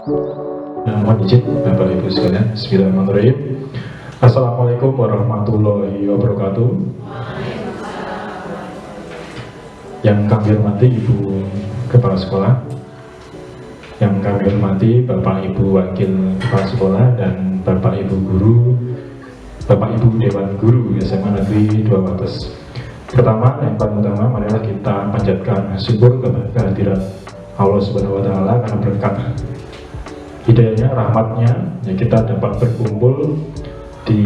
Mohon izin Bapak Ibu sekalian, Bismillahirrahmanirrahim. Assalamualaikum warahmatullahi wabarakatuh. Yang kami hormati Ibu Kepala Sekolah, yang kami hormati Bapak Ibu Wakil Kepala Sekolah dan Bapak Ibu Guru, Bapak Ibu Dewan Guru SMA Negeri 2 Wates. Pertama, yang paling utama, marilah kita panjatkan syukur kepada kehadirat Allah Subhanahu wa Ta'ala karena berkat hidayahnya, rahmatnya, ya kita dapat berkumpul di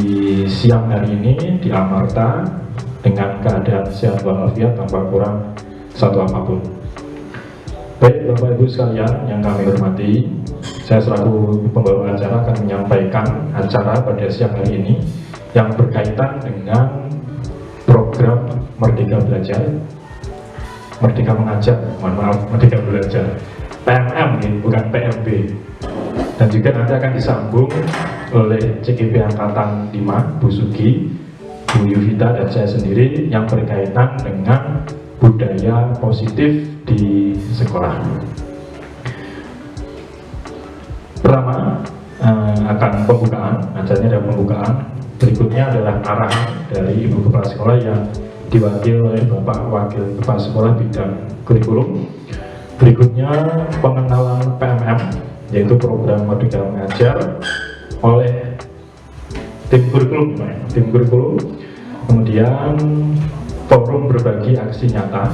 siang hari ini di Amarta dengan keadaan sehat walafiat tanpa kurang satu apapun. Baik Bapak Ibu sekalian yang kami hormati, saya selaku pembawa acara akan menyampaikan acara pada siang hari ini yang berkaitan dengan program Merdeka Belajar, Merdeka Mengajar, Merdeka Belajar, PMM, bukan PMB. Dan juga nanti akan disambung oleh CGP Angkatan 5, Bu Sugi, Bu Yuvita, dan saya sendiri yang berkaitan dengan budaya positif di sekolah. Pertama, akan pembukaan, acaranya ada pembukaan. Berikutnya adalah arahan dari Ibu Kepala Sekolah yang diwakili oleh Bapak Wakil Kepala Sekolah bidang kurikulum. Berikutnya pengenalan PMM, yaitu program Merdeka Mengajar oleh tim kurikulum. Kemudian forum berbagi aksi nyata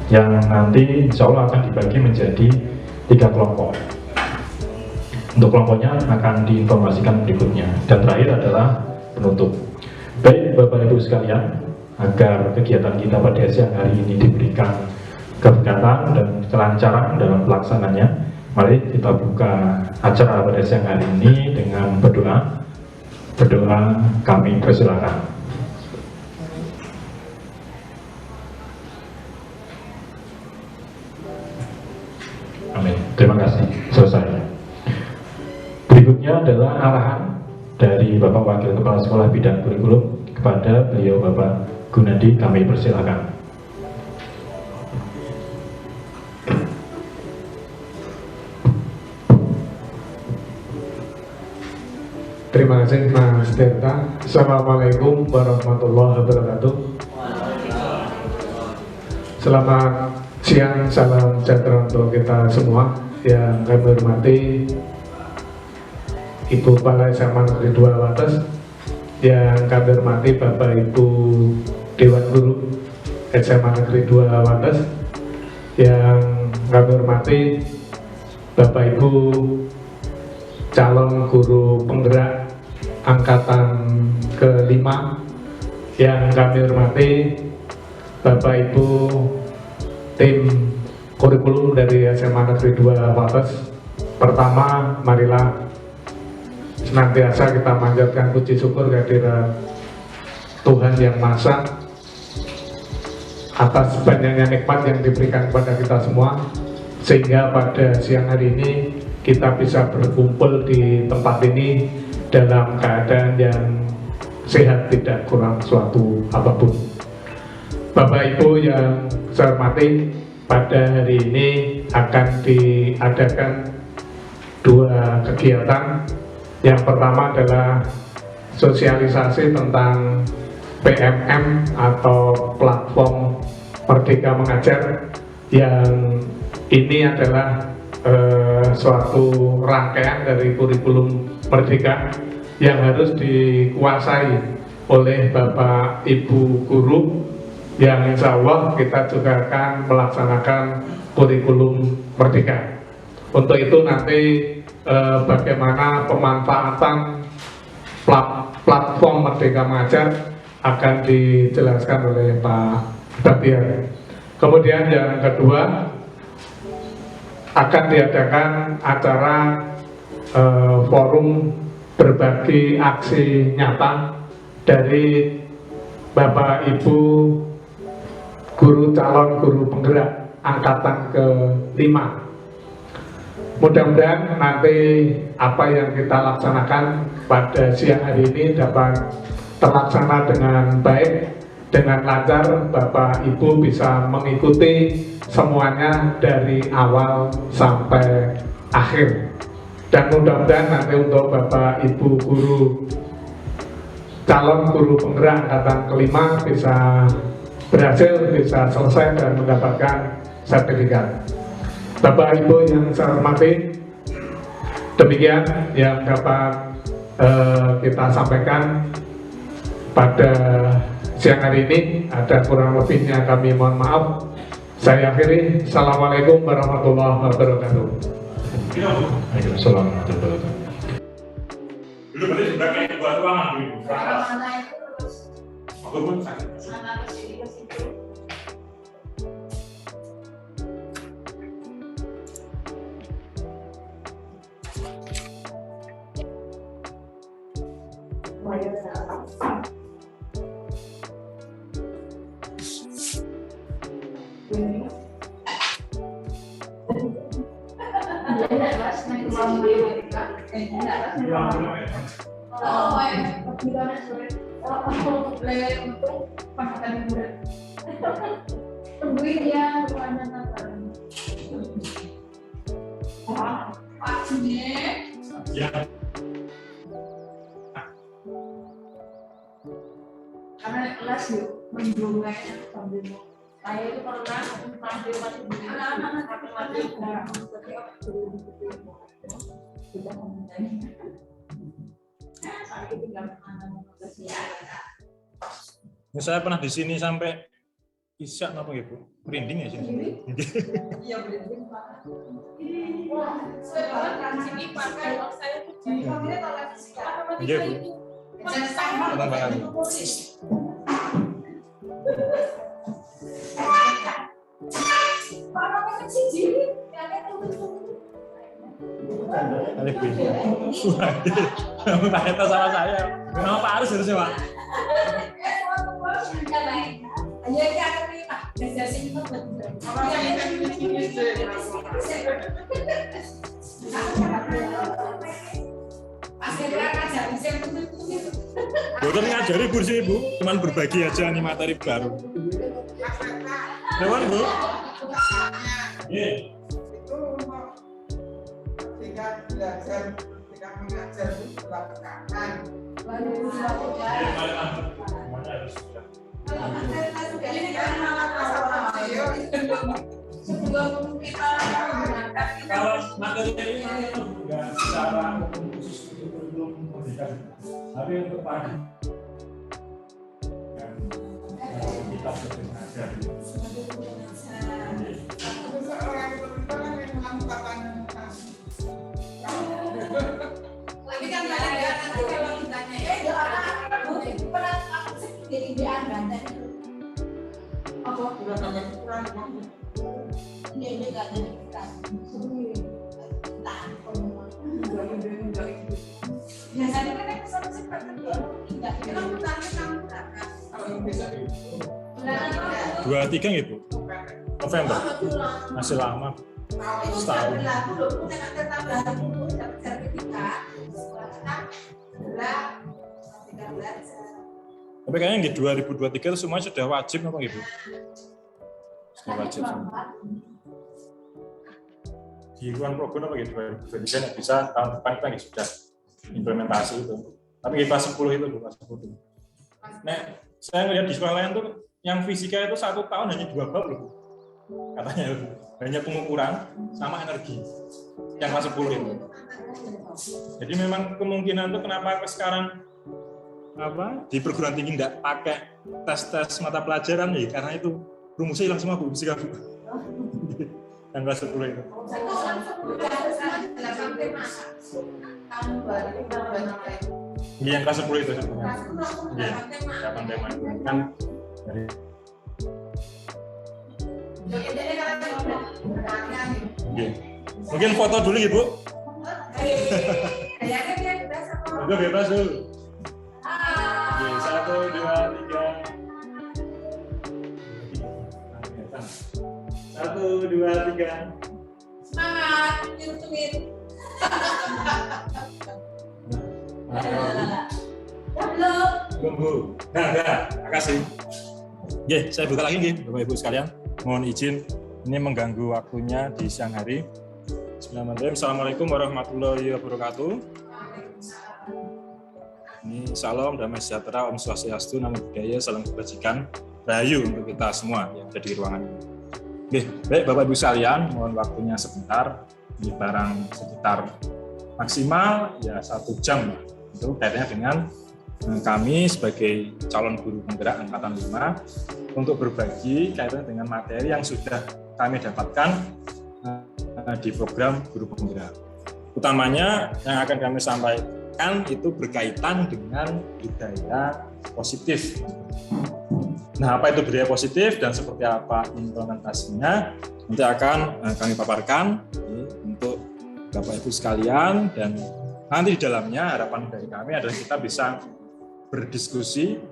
yang nanti insya Allah akan dibagi menjadi 3 kelompok. Untuk kelompoknya akan diinformasikan berikutnya. Dan terakhir adalah penutup. Baik Bapak Ibu sekalian, agar kegiatan kita pada siang hari ini diberikan keberkatan dan kelancaran dalam pelaksananya, mari kita buka acara pada siang hari ini dengan berdoa. Berdoa kami persilakan. Amin. Terima kasih. Selesai. Berikutnya adalah arahan dari Bapak Wakil Kepala Sekolah bidang kurikulum kepada beliau Bapak Gunadi. Kami persilakan. Terima kasih Mas Tirta. Assalamualaikum warahmatullahi wabarakatuh. Selamat siang, salam sejahtera untuk kita semua. Yang kami hormati Ibu Kepala SMA Negeri 2 Wates, yang kami hormati Bapak Ibu Dewan Guru SMA Negeri 2 Wates, yang kami hormati Bapak Ibu calon guru penggerak angkatan ke-5, yang kami hormati Bapak Ibu tim kurikulum dari SMA Negeri 2 Wates. Pertama, marilah senantiasa kita manjatkan puji syukur kehadirat Tuhan Yang Maha Esa atas banyaknya nikmat yang diberikan kepada kita semua, sehingga pada siang hari ini kita bisa berkumpul di tempat ini dalam keadaan yang sehat, tidak kurang suatu apapun. Bapak Ibu yang saya hormati, pada hari ini akan diadakan 2 kegiatan. Yang pertama adalah sosialisasi tentang PMM atau platform Merdeka Mengajar, yang ini adalah suatu rangkaian dari kurikulum Merdeka yang harus dikuasai oleh Bapak Ibu Guru, yang insya Allah kita juga akan melaksanakan kurikulum Merdeka. Untuk itu nanti bagaimana pemanfaatan platform Merdeka Mengajar akan dijelaskan oleh Pak Batiar. Kemudian yang kedua, akan diadakan acara forum berbagi aksi nyata dari Bapak Ibu guru calon guru penggerak angkatan ke-5. Mudah-mudahan nanti apa yang kita laksanakan pada siang hari ini dapat terlaksana dengan baik, dengan lancar. Bapak Ibu bisa mengikuti semuanya dari awal sampai akhir. Dan mudah-mudahan nanti untuk Bapak Ibu guru, calon guru penggerak angkatan kelima bisa berhasil, bisa selesai dan mendapatkan sertifikat. Bapak Ibu yang saya hormati, demikian yang dapat kita sampaikan pada siang hari ini. Ada kurang lebihnya kami mohon maaf. Saya akhiri. Assalamualaikum warahmatullahi wabarakatuh. Waalaikumsalam warahmatullahi wabarakatuh. Dulu berarti sudah kayak dua ruangan dulu. Aku pun sakit. Tungguin ya bukannya nonton. Pak Juni. Ya. Karena kelas yuk mendung kayaknya sambil mau. Saya itu pernah panggil masih begini. Tapi masih jarang. Sudah ngomongin. Saya tinggal mengambil siapa. Saya pernah di sini sampai isya apa gitu, merinding ya sini. Iya merinding Pak. Wah, saya banget kan sini pakai saya tuh. Kamu tahu lagi sih apa Iya, Bu. itu? Sama banget. Pak apa sih jadi? Ada tunggu-tunggu. Alif B. Kamu tanya sama saya. Kenapa Pak Aris harusnya Pak? Ayo kita terima. Dari sini Pak. Masih belajar bisa betul-betul. Boten ngajari Bu sih Bu, cuman berbagi aja nih materi baru. Lewat Bu. Iya. Belajar ketika mengajar itu setelah tekanan. Sebelum kita menggunakan Kalau materi ini enggak secara khusus belum memberikan, tapi untuk pagi kita belajar. Orang itu kan yang melakukan Tapi kan ada nanti kalau ditanya ya pernah aku sendiri di Anda apa kurang ini nggak ada kita biasanya kan yang kesana sih tidak kita bertanya kamu kalau yang bisa Dua tiga gitu, November masih lama. Setahun. berlaku loh bukan ada tambahan dulu dapat sertifikat setelah kita belajar. Tapi kayaknya di 2023 itu semua sudah wajib apa gitu? Sudah wajib. Di ruang program apa gitu? 2023 bisa tahun depan kita nggak sudah implementasi itu. Tapi di kelas 10 itu kelas 10. Nah, saya ngeliat di sekolah lain tuh yang fisika itu 1 tahun hanya 2 bab loh. Katanya hanya pengukuran sama energi yang kelas 10 itu. Jadi memang kemungkinan tuh kenapa sekarang di perguruan tinggi tidak pakai tes mata pelajaran ya karena itu rumusnya hilang semua Bu fisika Bu. Yang kelas 10 itu. Iya yang kelas 10 itu sebenarnya. Iya. 8 tema itu kan dari Iya. Mungkin foto dulu Ibu. Itu bebas dulu. Oke, 1, 2, 3. 1, 2, 3. Semangat, nyutuin. Belum. Tunggu. Nah, makasih. Oke, saya buka lagi nih, Bapak Ibu sekalian. Mohon izin, ini mengganggu waktunya di siang hari. Bismillahirrahmanirrahim. Assalamualaikum warahmatullahi wabarakatuh. Ini salam, damai sejahtera, Om Swastiastu, Namo Buddhaya, salam kebajikan, rahayu untuk kita semua yang ada di ruangan ini. Oke, baik Bapak Ibu sekalian, mohon waktunya sebentar, ini barang sekitar maksimal ya 1 jam itu kaitannya dengan kami sebagai calon guru penggerak angkatan 5 untuk berbagi kaitannya dengan materi yang sudah kami dapatkan di program guru penggerak. Utamanya yang akan kami sampaikan itu berkaitan dengan budaya positif. Nah, apa itu budaya positif dan seperti apa implementasinya nanti akan kami paparkan untuk Bapak Ibu sekalian, dan nanti di dalamnya harapan dari kami adalah kita bisa berdiskusi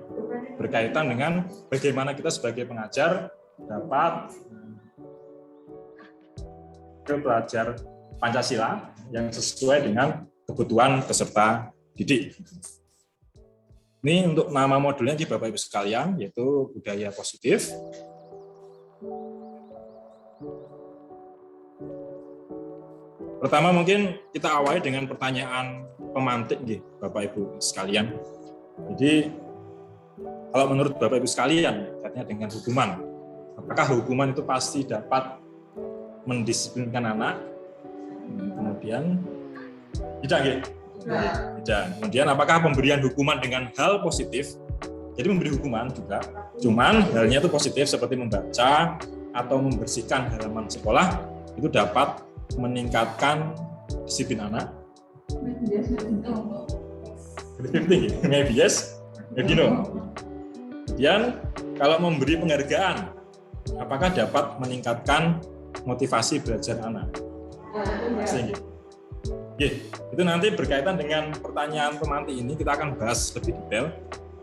berkaitan dengan bagaimana kita sebagai pengajar dapat belajar Pancasila yang sesuai dengan kebutuhan peserta didik. Ini untuk nama modulnya di Bapak Ibu sekalian, yaitu budaya positif. Pertama mungkin kita awali dengan pertanyaan pemantik Bapak Ibu sekalian. Jadi kalau menurut Bapak Ibu sekalian, katanya dengan hukuman, apakah hukuman itu pasti dapat mendisiplinkan anak? Kemudian tidak. Kemudian apakah pemberian hukuman dengan hal positif? Jadi memberi hukuman juga, cuman halnya itu positif seperti membaca atau membersihkan halaman sekolah itu dapat meningkatkan disiplin anak. Maybe yes, maybe no. Kemudian kalau memberi penghargaan, apakah dapat meningkatkan motivasi belajar anak? Itu nanti berkaitan dengan pertanyaan pemantik ini kita akan bahas lebih detail,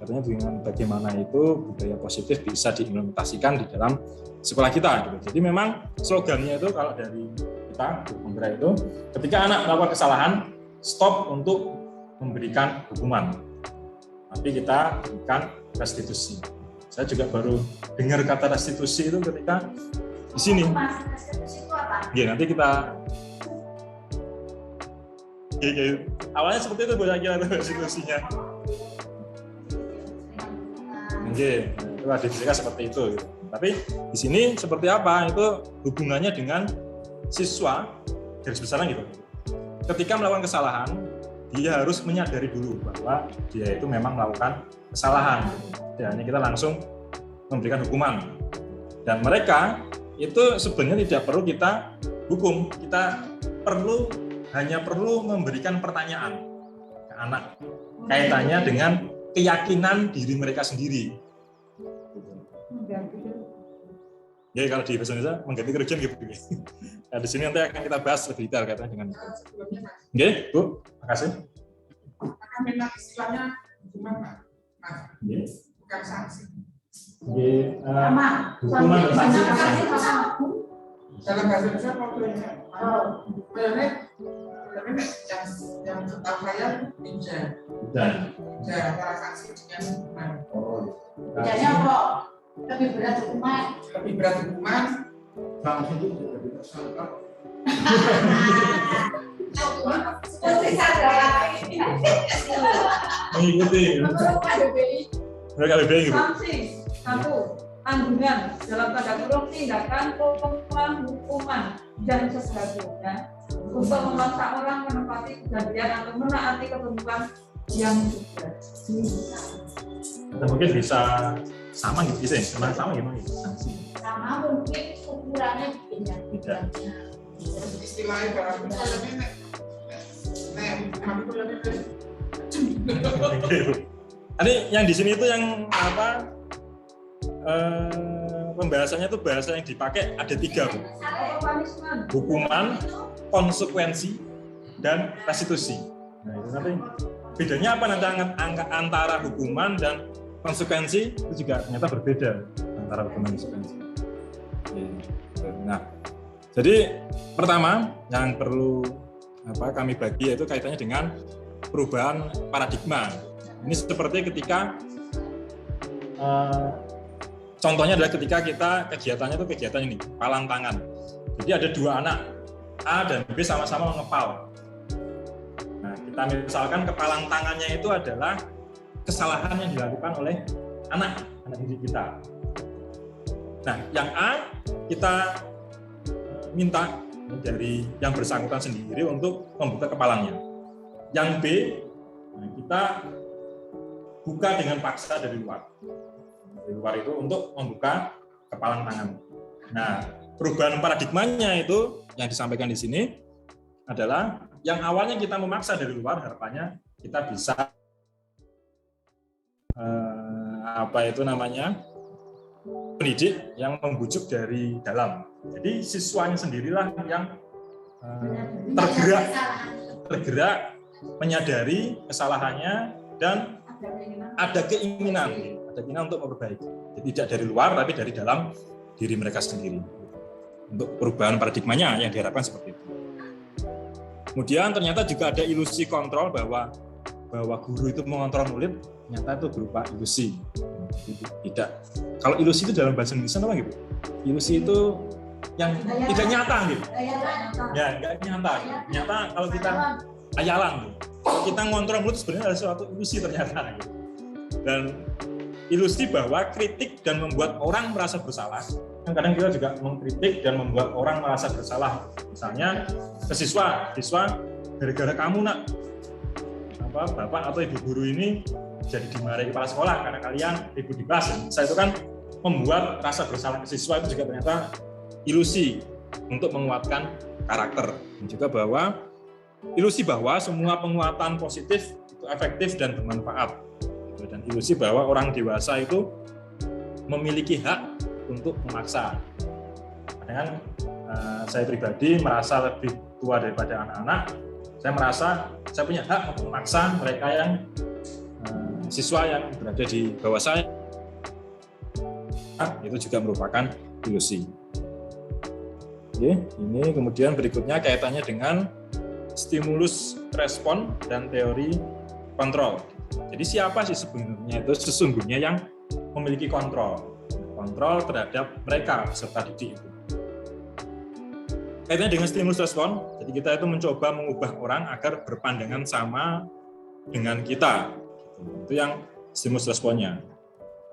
katanya dengan bagaimana itu budaya positif bisa diimplementasikan di dalam sekolah kita. Jadi memang slogannya itu kalau dari kita penggerak itu, ketika anak melakukan kesalahan, stop untuk memberikan hukuman, tapi kita berikan restitusi. Saya juga baru dengar kata restitusi itu ketika di sini. Nanti kita awalnya seperti itu kira-kira restitusinya. Itu definisinya seperti itu. Tapi di sini seperti apa? Itu hubungannya dengan siswa garis besarnya gitu. Ketika melakukan kesalahan, dia harus menyadari dulu bahwa dia itu memang melakukan kesalahan. Dan kita langsung memberikan hukuman. Dan mereka itu sebenarnya tidak perlu kita hukum, kita hanya perlu memberikan pertanyaan ke anak kaitannya dengan keyakinan diri mereka sendiri. Ya kalau di bahasa Indonesia mengganti kerugian gitu. Nah, di sini nanti akan kita bahas lebih detail kaitannya dengan itu. Oke, Bu, makasih. Maka memang istilahnya hukuman, Mas. Bukan sanksi. Hukuman dan sanksi. Dalam bahasa Indonesia problemnya. Yang setahu saya tidak antara sanksi dengan hukuman. Bedanya apa? Lebih berat hukuman. Lebih berat hukuman. Sanksi itu lebih tersangka. Mengikuti. KBBI gitu. Sanksi 1. Tanggungan dalam tanda kurung tindakan hukuman dan sesuatunya untuk memaksa orang menepati kejadian atau menaati ketentuan yang sudah. Atau mungkin bisa sama gitu sih, sama gimana gitu sanksi. Sama mungkin ukurannya beda. Istilahnya barang Ini yang di sini itu yang apa? Pembahasannya itu bahasa yang dipakai ada 3, Bu. Hukuman, konsekuensi, dan restitusi. Nah, itu nanti bedanya apa nanti antara hukuman dan konsekuensi itu juga ternyata berbeda antara hukuman dan konsekuensi. Nah, jadi pertama yang perlu kami bagi yaitu kaitannya dengan perubahan paradigma. Ini seperti ketika contohnya adalah ketika kita kegiatannya itu kegiatan ini palang tangan. Jadi ada 2 anak A dan B sama-sama mengepal. Nah, kita misalkan kepalang tangannya itu adalah kesalahan yang dilakukan oleh anak didik kita. Nah, yang A kita minta dari yang bersangkutan sendiri untuk membuka kepalanya. Yang B kita buka dengan paksa dari luar. Dari luar itu untuk membuka kepalang tangan. Nah, perubahan paradigmanya itu yang disampaikan di sini adalah yang awalnya kita memaksa dari luar, harapannya kita bisa pendidik yang membujuk dari dalam. Jadi siswanya sendirilah yang tergerak menyadari kesalahannya dan ada keinginan untuk memperbaiki. Jadi tidak dari luar tapi dari dalam diri mereka sendiri. Untuk perubahan paradigmanya yang diharapkan seperti itu. Kemudian ternyata juga ada ilusi kontrol bahwa guru itu mengontrol murid, ternyata itu berupa ilusi. Tidak. Kalau ilusi itu dalam bahasa Indonesia apa gitu? Ilusi itu yang tidak nyata gitu. Ya, nggak nyata. Nyata kalau kita ayalan. Kalau kita ngontrol murid sebenarnya ada suatu ilusi ternyata. Gitu. Dan ilusi bahwa kritik dan membuat orang merasa bersalah. Kadang kita juga mengkritik dan membuat orang merasa bersalah. Misalnya ke siswa gara-gara kamu nak bapak atau ibu guru ini jadi dimarahi kepala sekolah karena kalian ribut di kelas. Saya itu kan membuat rasa bersalah ke siswa itu juga ternyata ilusi untuk menguatkan karakter. Dan juga bahwa ilusi bahwa semua penguatan positif itu efektif dan bermanfaat. Dan ilusi bahwa orang dewasa itu memiliki hak untuk memaksa. Kadang saya pribadi merasa lebih tua daripada anak-anak. Saya merasa saya punya hak untuk memaksa mereka yang siswa yang berada di bawah saya. Itu juga merupakan ilusi. Oke, ini kemudian berikutnya kaitannya dengan stimulus respon dan teori kontrol. Jadi siapa sih sebenarnya itu sesungguhnya yang memiliki kontrol terhadap mereka peserta didik itu. Kaitannya dengan stimulus respon, jadi kita itu mencoba mengubah orang agar berpandangan sama dengan kita. Itu yang stimulus responnya.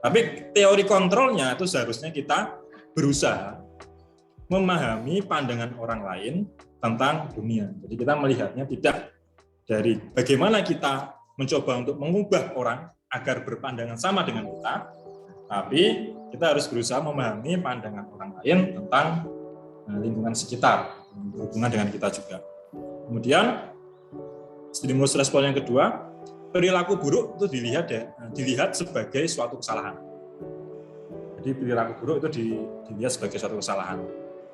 Tapi teori kontrolnya itu seharusnya kita berusaha memahami pandangan orang lain tentang dunia. Jadi kita melihatnya tidak dari bagaimana kita mencoba untuk mengubah orang agar berpandangan sama dengan kita, tapi kita harus berusaha memahami pandangan orang lain tentang lingkungan sekitar, berhubungan dengan kita juga. Kemudian, stimulus respon yang kedua, perilaku buruk itu dilihat sebagai suatu kesalahan. Jadi perilaku buruk itu dilihat sebagai suatu kesalahan.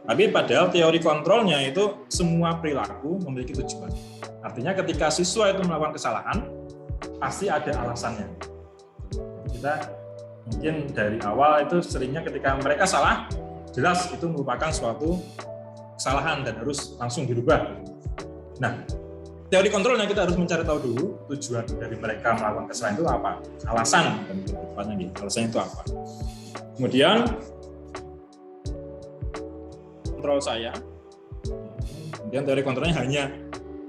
Tapi padahal teori kontrolnya itu semua perilaku memiliki tujuan. Artinya ketika siswa itu melakukan kesalahan, pasti ada alasannya. Kita mungkin dari awal itu seringnya ketika mereka salah, jelas itu merupakan suatu kesalahan dan harus langsung dirubah. Nah, teori kontrolnya kita harus mencari tahu dulu tujuan dari mereka melakukan kesalahan itu apa, alasan dan kedepannya gitu. Alasannya itu apa. Kemudian kontrol saya. Kemudian teori kontrolnya hanya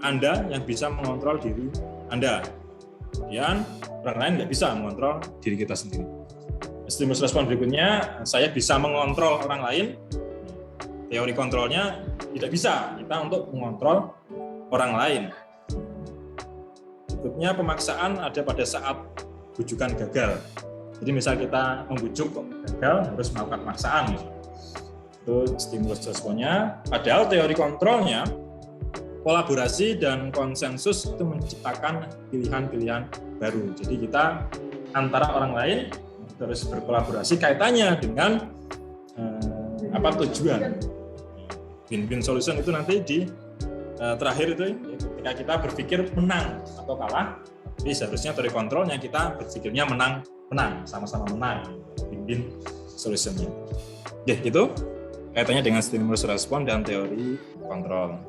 Anda yang bisa mengontrol diri Anda. Kemudian orang lain nggak bisa mengontrol diri kita sendiri. Stimulus respon berikutnya, saya bisa mengontrol orang lain. Teori kontrolnya tidak bisa kita untuk mengontrol orang lain. Berikutnya pemaksaan ada pada saat bujukan gagal. Jadi misal kita membujuk gagal harus melakukan pemaksaan. Itu stimulus responnya. Padahal teori kontrolnya kolaborasi dan konsensus itu menciptakan pilihan-pilihan baru. Jadi kita antara orang lain terus berkolaborasi kaitannya dengan tujuan. Win-win solution itu nanti di terakhir itu ketika kita berpikir menang atau kalah, tapi seharusnya teori kontrolnya kita berpikirnya menang, sama-sama menang. Win-win solutionnya. Ya, itu kaitannya dengan stimulus respon dan teori kontrol.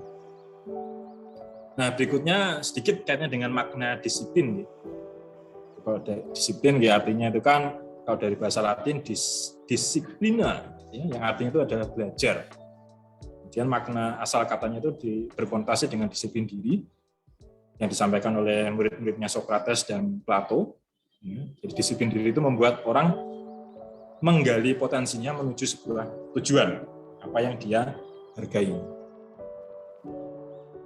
Nah, berikutnya sedikit kaitannya dengan makna disiplin. Kalau disiplin artinya itu kan kalau dari bahasa Latin disiplina, yang artinya itu adalah belajar. Kemudian makna asal katanya itu berkonotasi dengan disiplin diri yang disampaikan oleh murid-muridnya Sokrates dan Plato. Jadi disiplin diri itu membuat orang menggali potensinya menuju sebuah tujuan, apa yang dia hargai.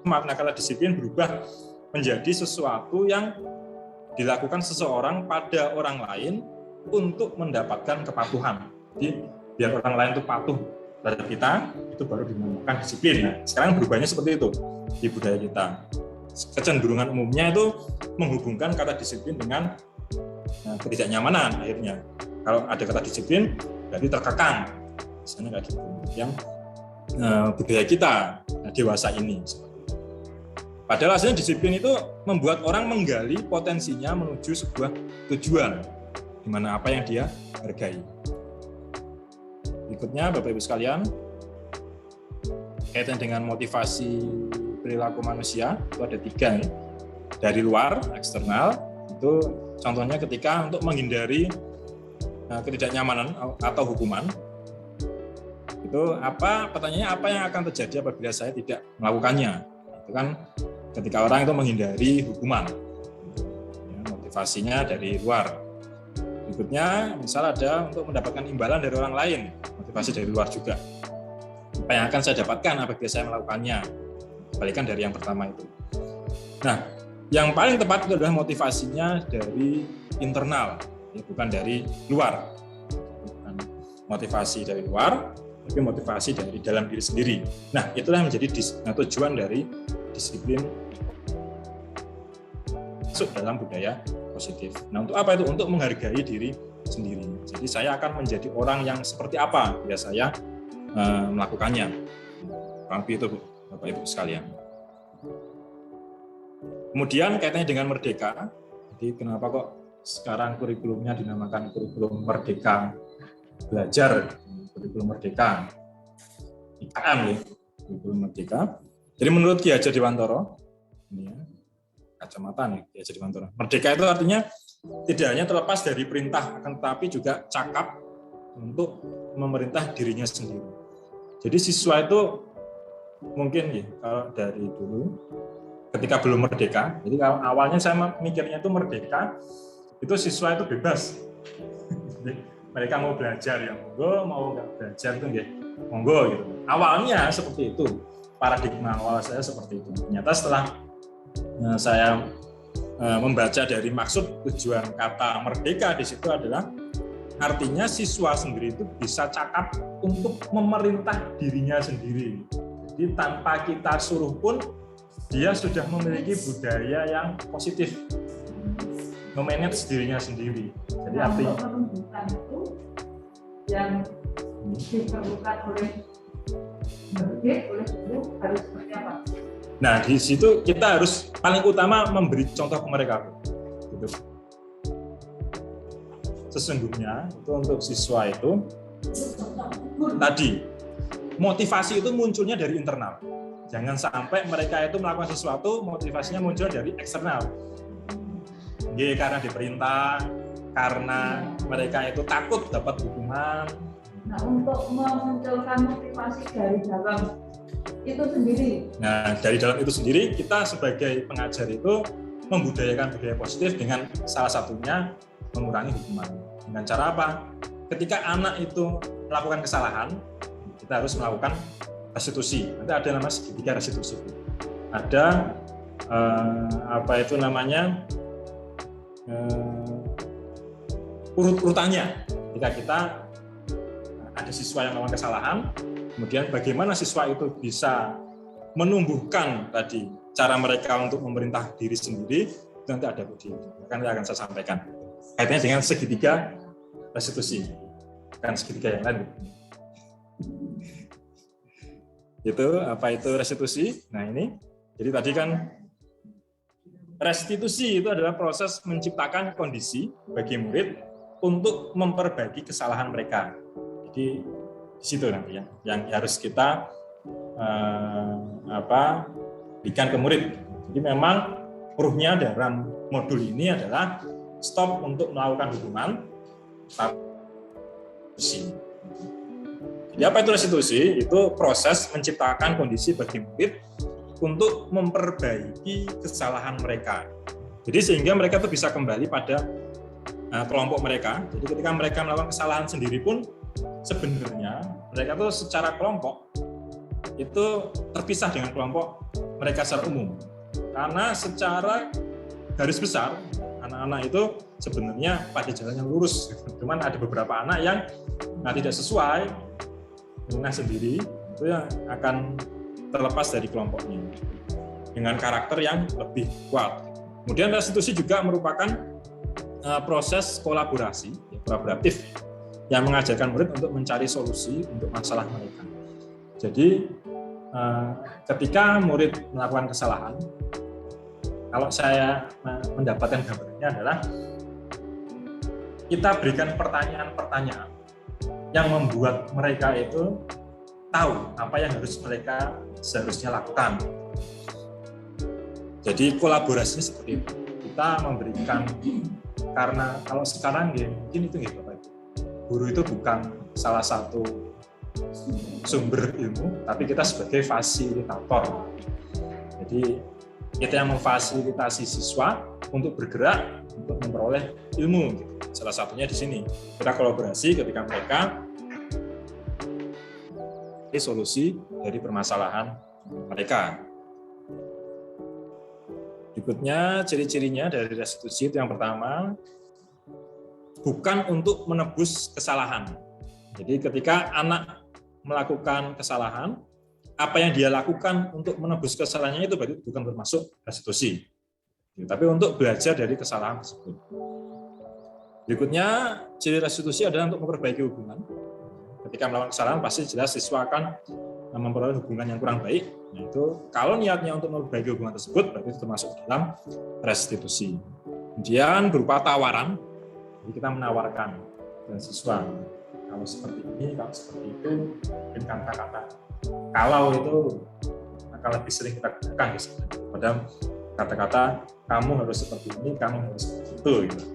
Makna kata disiplin berubah menjadi sesuatu yang dilakukan seseorang pada orang lain untuk mendapatkan kepatuhan. Jadi biar orang lain itu patuh terhadap kita, itu baru dinamakan disiplin. Nah, sekarang berubahnya seperti itu di budaya kita. Kecenderungan umumnya itu menghubungkan kata disiplin dengan ketidaknyamanan akhirnya. Kalau ada kata disiplin berarti terkekang. Misalnya kayak gitu. Yang budaya kita dewasa ini. Padahal aslinya disiplin itu membuat orang menggali potensinya menuju sebuah tujuan, di mana apa yang dia hargai. Berikutnya, Bapak Ibu sekalian, kaitan dengan motivasi perilaku manusia, itu ada 3 nih. Dari luar, eksternal, itu contohnya ketika untuk menghindari ketidaknyamanan atau hukuman, itu pertanyaannya apa yang akan terjadi apabila saya tidak melakukannya? Itu kan ketika orang itu menghindari hukuman, motivasinya dari luar. Berikutnya, misal ada untuk mendapatkan imbalan dari orang lain, motivasi dari luar juga. Apa yang akan saya dapatkan apabila saya melakukannya? Balikan dari yang pertama itu. Nah, yang paling tepat itu adalah motivasinya dari internal, bukan dari luar. Bukan motivasi dari luar, tapi motivasi dari dalam diri sendiri. Nah, itulah yang menjadi tujuan dari disiplin masuk dalam budaya positif. Nah, untuk apa itu? Untuk menghargai diri sendiri. Jadi saya akan menjadi orang yang seperti apa bila saya melakukannya. Kurang lebih itu, Bapak Ibu sekalian. Kemudian kaitannya dengan merdeka. Jadi kenapa kok sekarang kurikulumnya dinamakan kurikulum merdeka belajar, kurikulum merdeka IKM ya, kurikulum merdeka. Jadi menurut Ki Hajar Dewantara, ini ya, kacamata nih Ki Hajar Dewantara. Merdeka itu artinya tidak hanya terlepas dari perintah, akan tetapi juga cakap untuk memerintah dirinya sendiri. Jadi siswa itu mungkin ya, kalau dari dulu ketika belum merdeka, jadi kalau awalnya saya mikirnya itu merdeka, itu siswa itu bebas. Jadi, mereka mau belajar ya monggo, mau nggak belajar itu ya monggo gitu. Awalnya seperti itu, paradigma awal saya seperti itu. Ternyata setelah saya membaca dari maksud tujuan kata merdeka di situ adalah artinya siswa sendiri itu bisa cakap untuk memerintah dirinya sendiri. Jadi tanpa kita suruh pun dia sudah memiliki budaya yang positif, memanage dirinya sendiri. Jadi artinya menunjukkan itu yang diperlukan oleh guru harus seperti apa? Nah, di situ kita harus paling utama memberi contoh ke mereka. Gitu. Sesungguhnya itu untuk siswa itu tadi motivasi itu munculnya dari internal. Jangan sampai mereka itu melakukan sesuatu motivasinya muncul dari eksternal. Karena diperintah, karena mereka itu takut dapat hukuman. Nah, untuk memunculkan motivasi dari dalam itu sendiri. Nah, dari dalam itu sendiri kita sebagai pengajar itu membudayakan budaya positif dengan salah satunya mengurangi hukuman. Dengan cara apa? Ketika anak itu melakukan kesalahan, kita harus melakukan restitusi. Nanti ada nama segitiga restitusi. Ada urut-urutannya. Ketika kita ada siswa yang melakukan kesalahan, kemudian bagaimana siswa itu bisa menumbuhkan tadi cara mereka untuk memerintah diri sendiri, itu nanti ada di akan saya sampaikan. Kaitannya dengan segitiga restitusi, bukan segitiga yang lain. Itu apa itu restitusi? Nah ini, jadi tadi kan restitusi itu adalah proses menciptakan kondisi bagi murid untuk memperbaiki kesalahan mereka. Jadi di situ nanti ya, yang harus kita berikan ke murid. Jadi memang ruhnya dalam modul ini adalah stop untuk melakukan hukuman, Jadi apa itu restitusi? Itu proses menciptakan kondisi bagi murid untuk memperbaiki kesalahan mereka. Jadi sehingga mereka tuh bisa kembali pada kelompok mereka. Jadi ketika mereka melakukan kesalahan sendiri pun sebenarnya mereka tuh secara kelompok itu terpisah dengan kelompok mereka secara umum. Karena secara garis besar anak-anak itu sebenarnya pada jalan yang lurus. Cuman ada beberapa anak yang tidak sesuai dengan sendiri, itu yang akan terlepas dari kelompoknya dengan karakter yang lebih kuat. Kemudian restitusi juga merupakan proses kolaboratif yang mengajarkan murid untuk mencari solusi untuk masalah mereka. Jadi ketika murid melakukan kesalahan, kalau saya mendapatkan gambarnya adalah kita berikan pertanyaan-pertanyaan yang membuat mereka itu tahu apa yang harus mereka seharusnya lakukan. Jadi kolaborasinya seperti itu. Kita memberikan, karena kalau sekarang ya mungkin itu ya Bapak Ibu, guru itu bukan salah satu sumber ilmu, tapi kita sebagai fasilitator. Jadi kita yang memfasilitasi siswa untuk bergerak untuk memperoleh ilmu. Gitu. Salah satunya di sini kita kolaborasi ketika mereka solusi dari permasalahan mereka. Berikutnya ciri-cirinya dari restitusi itu yang pertama, bukan untuk menebus kesalahan. Jadi ketika anak melakukan kesalahan, apa yang dia lakukan untuk menebus kesalahannya itu berarti bukan termasuk restitusi. Tapi untuk belajar dari kesalahan tersebut. Berikutnya, ciri restitusi adalah untuk memperbaiki hubungan. Ketika melakukan kesalahan, pasti jelas siswa akan memperoleh hubungan yang kurang baik. Nah, itu kalau niatnya untuk memperbaiki hubungan tersebut, berarti itu termasuk dalam restitusi. Kemudian berupa tawaran, jadi kita menawarkan dan siswa kalau seperti ini, kalau seperti itu, mungkin kata-kata kalau itu akan lebih sering kita gunakan pada kata-kata kamu harus seperti ini, kamu harus seperti itu. Gitu.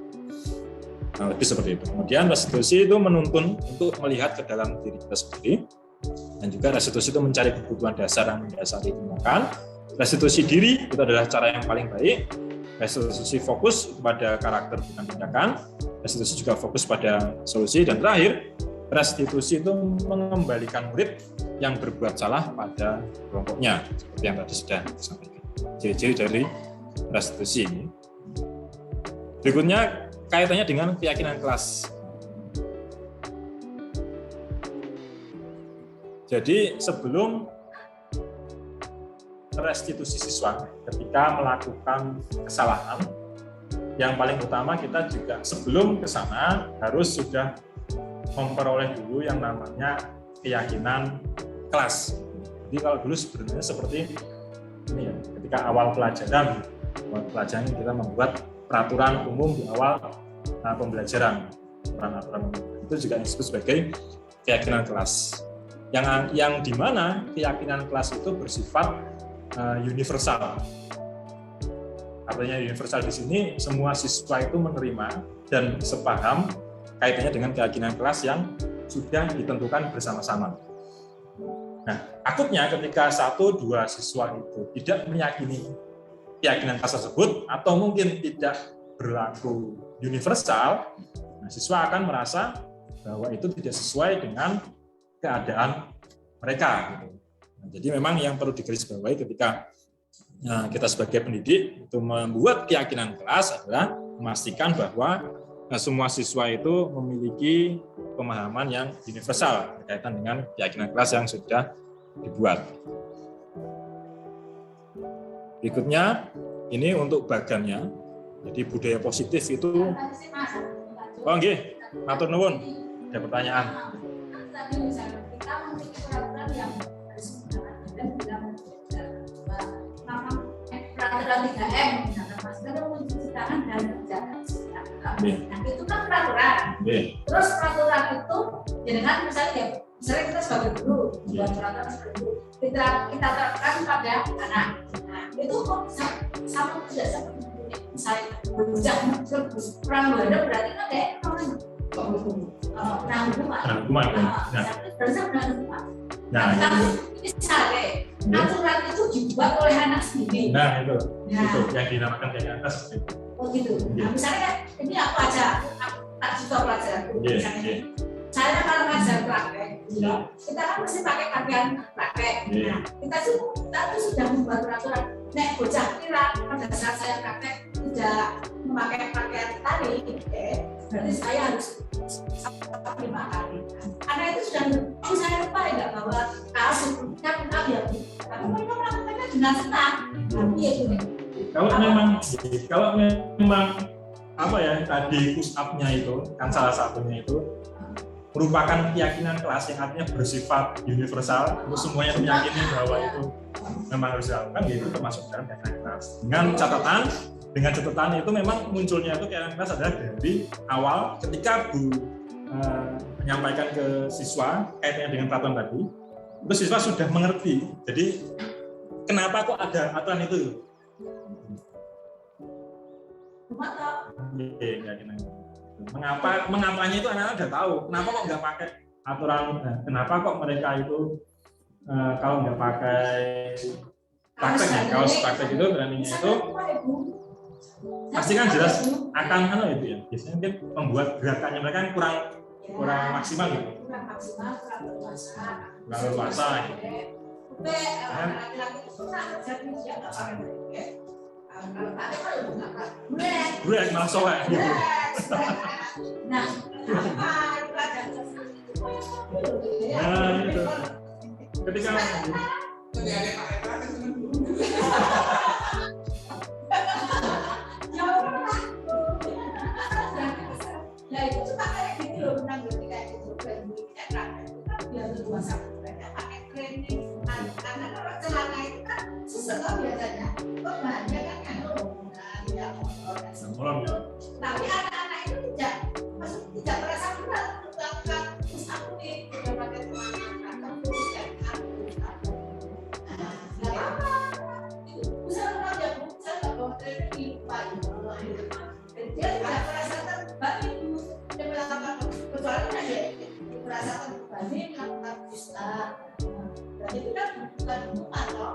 Nah, lebih seperti itu. Kemudian restitusi itu menuntun untuk melihat ke dalam diri kita sendiri, dan juga restitusi itu mencari kebutuhan dasar yang mendasari tindakan. Restitusi diri itu adalah cara yang paling baik. Restitusi fokus pada karakter bukan tindakan. Restitusi juga fokus pada solusi. Dan terakhir, restitusi itu mengembalikan murid yang berbuat salah pada kelompoknya, seperti yang tadi sudah disampaikan. Ciri-ciri dari restitusi ini. Berikutnya kaitannya dengan keyakinan kelas. Jadi sebelum restitusi siswa ketika melakukan kesalahan, yang paling utama kita juga sebelum ke sana harus sudah memperoleh dulu yang namanya keyakinan kelas. Jadi kalau dulu sebenarnya seperti ini ya, ketika awal pelajaran kita membuat peraturan umum di awal pembelajaran. Peraturan umum itu juga disebut sebagai keyakinan kelas. Yang dimana keyakinan kelas itu bersifat universal. Artinya universal di sini semua siswa itu menerima dan sepaham kaitannya dengan keyakinan kelas yang sudah ditentukan bersama-sama. Nah, takutnya ketika 1-2 siswa itu tidak meyakini keyakinan kelas tersebut atau mungkin tidak berlaku universal, nah, siswa akan merasa bahwa itu tidak sesuai dengan keadaan mereka. Nah, jadi memang yang perlu digarisbawahi ketika kita sebagai pendidik itu membuat keyakinan kelas adalah memastikan bahwa semua siswa itu memiliki pemahaman yang universal berkaitan dengan keyakinan kelas yang sudah dibuat. Berikutnya, ini untuk bagannya. Jadi budaya positif itu. Oh, nggih, matur nuwun. Ada pertanyaan. Tadi misalnya kita memiliki peraturan yang harus menggunakan dan tidak peraturan 3M, misalkan masker, mencuci tangan dan menjaga jarak. Nah, itu kan peraturan. Terus peraturan itu, dengan misalnya kita sebagai guru, buat peraturan sebagai guru, kita terapkan pada anak. Nah, itu kok sama tidak seperti misalnya berjam kurang berada berarti kan kayak hukuman. Nah, nah, ini sare. Aturan itu dibuat oleh anak sendiri. Nah, itu yang dinamakan kayak atas seperti itu. Oh gitu. Nah, misalnya ini aku aja, tak suka pelajaranku. Misalnya, saya kalau ngajar praktek, kita kan mesti pakai pakaian praktek. Nah, kita tuh sudah membuat peraturan. Nek bocah kira pada saat saya praktek tidak memakai pakaian tadi, berarti saya harus 5 kali. Karena itu sudah, saya lupa ya bahwa kaos kan ya, tapi mereka melakukannya dengan senang. Tapi ya itu. Kalau memang apa ya tadi push up-nya itu kan salah satunya itu merupakan keyakinan kelas yang artinya bersifat universal, untuk semuanya meyakini bahwa itu memang harus dilakukan, yaitu termasuk dalam keyakinan kelas. Dengan catatan itu memang munculnya itu keyakinan kelas adalah dari awal ketika Bu menyampaikan ke siswa kaitannya dengan peraturan tadi, itu siswa sudah mengerti. Jadi kenapa kok ada aturan itu? Mengapanya itu anak-anak udah tahu. Kenapa kok nggak pakai aturan? Kenapa kok mereka itu kalau nggak pakai prakteknya, kaos praktek itu beraninya itu pasti kan jelas akan itu ya. Biasanya mungkin membuat gerakannya mereka kan kurang maksimal gitu. Kurang leluasa. Brek malah soalnya gitu. Nah, itu. Ketika ya itu cuma kayak gitu loh, menanggapi kayak gitu, biar berkuasa mereka pakai training. Karena kalau celana itu kan sesuatu biasanya bahannya kan kandungan ya motor dan sebagainya. Tapi anak-anak itu tidak merasa berat untuk melakukan push up ini, tidak pakai celana atau push dan nggak apa-apa. Bisa orang yang bisa nggak bawa training di lupa gitu. Dia tidak merasa terbebani dia melakukan kecuali dia merasa terbebani melakukan push up. Dan itu kan bukan hukuman loh.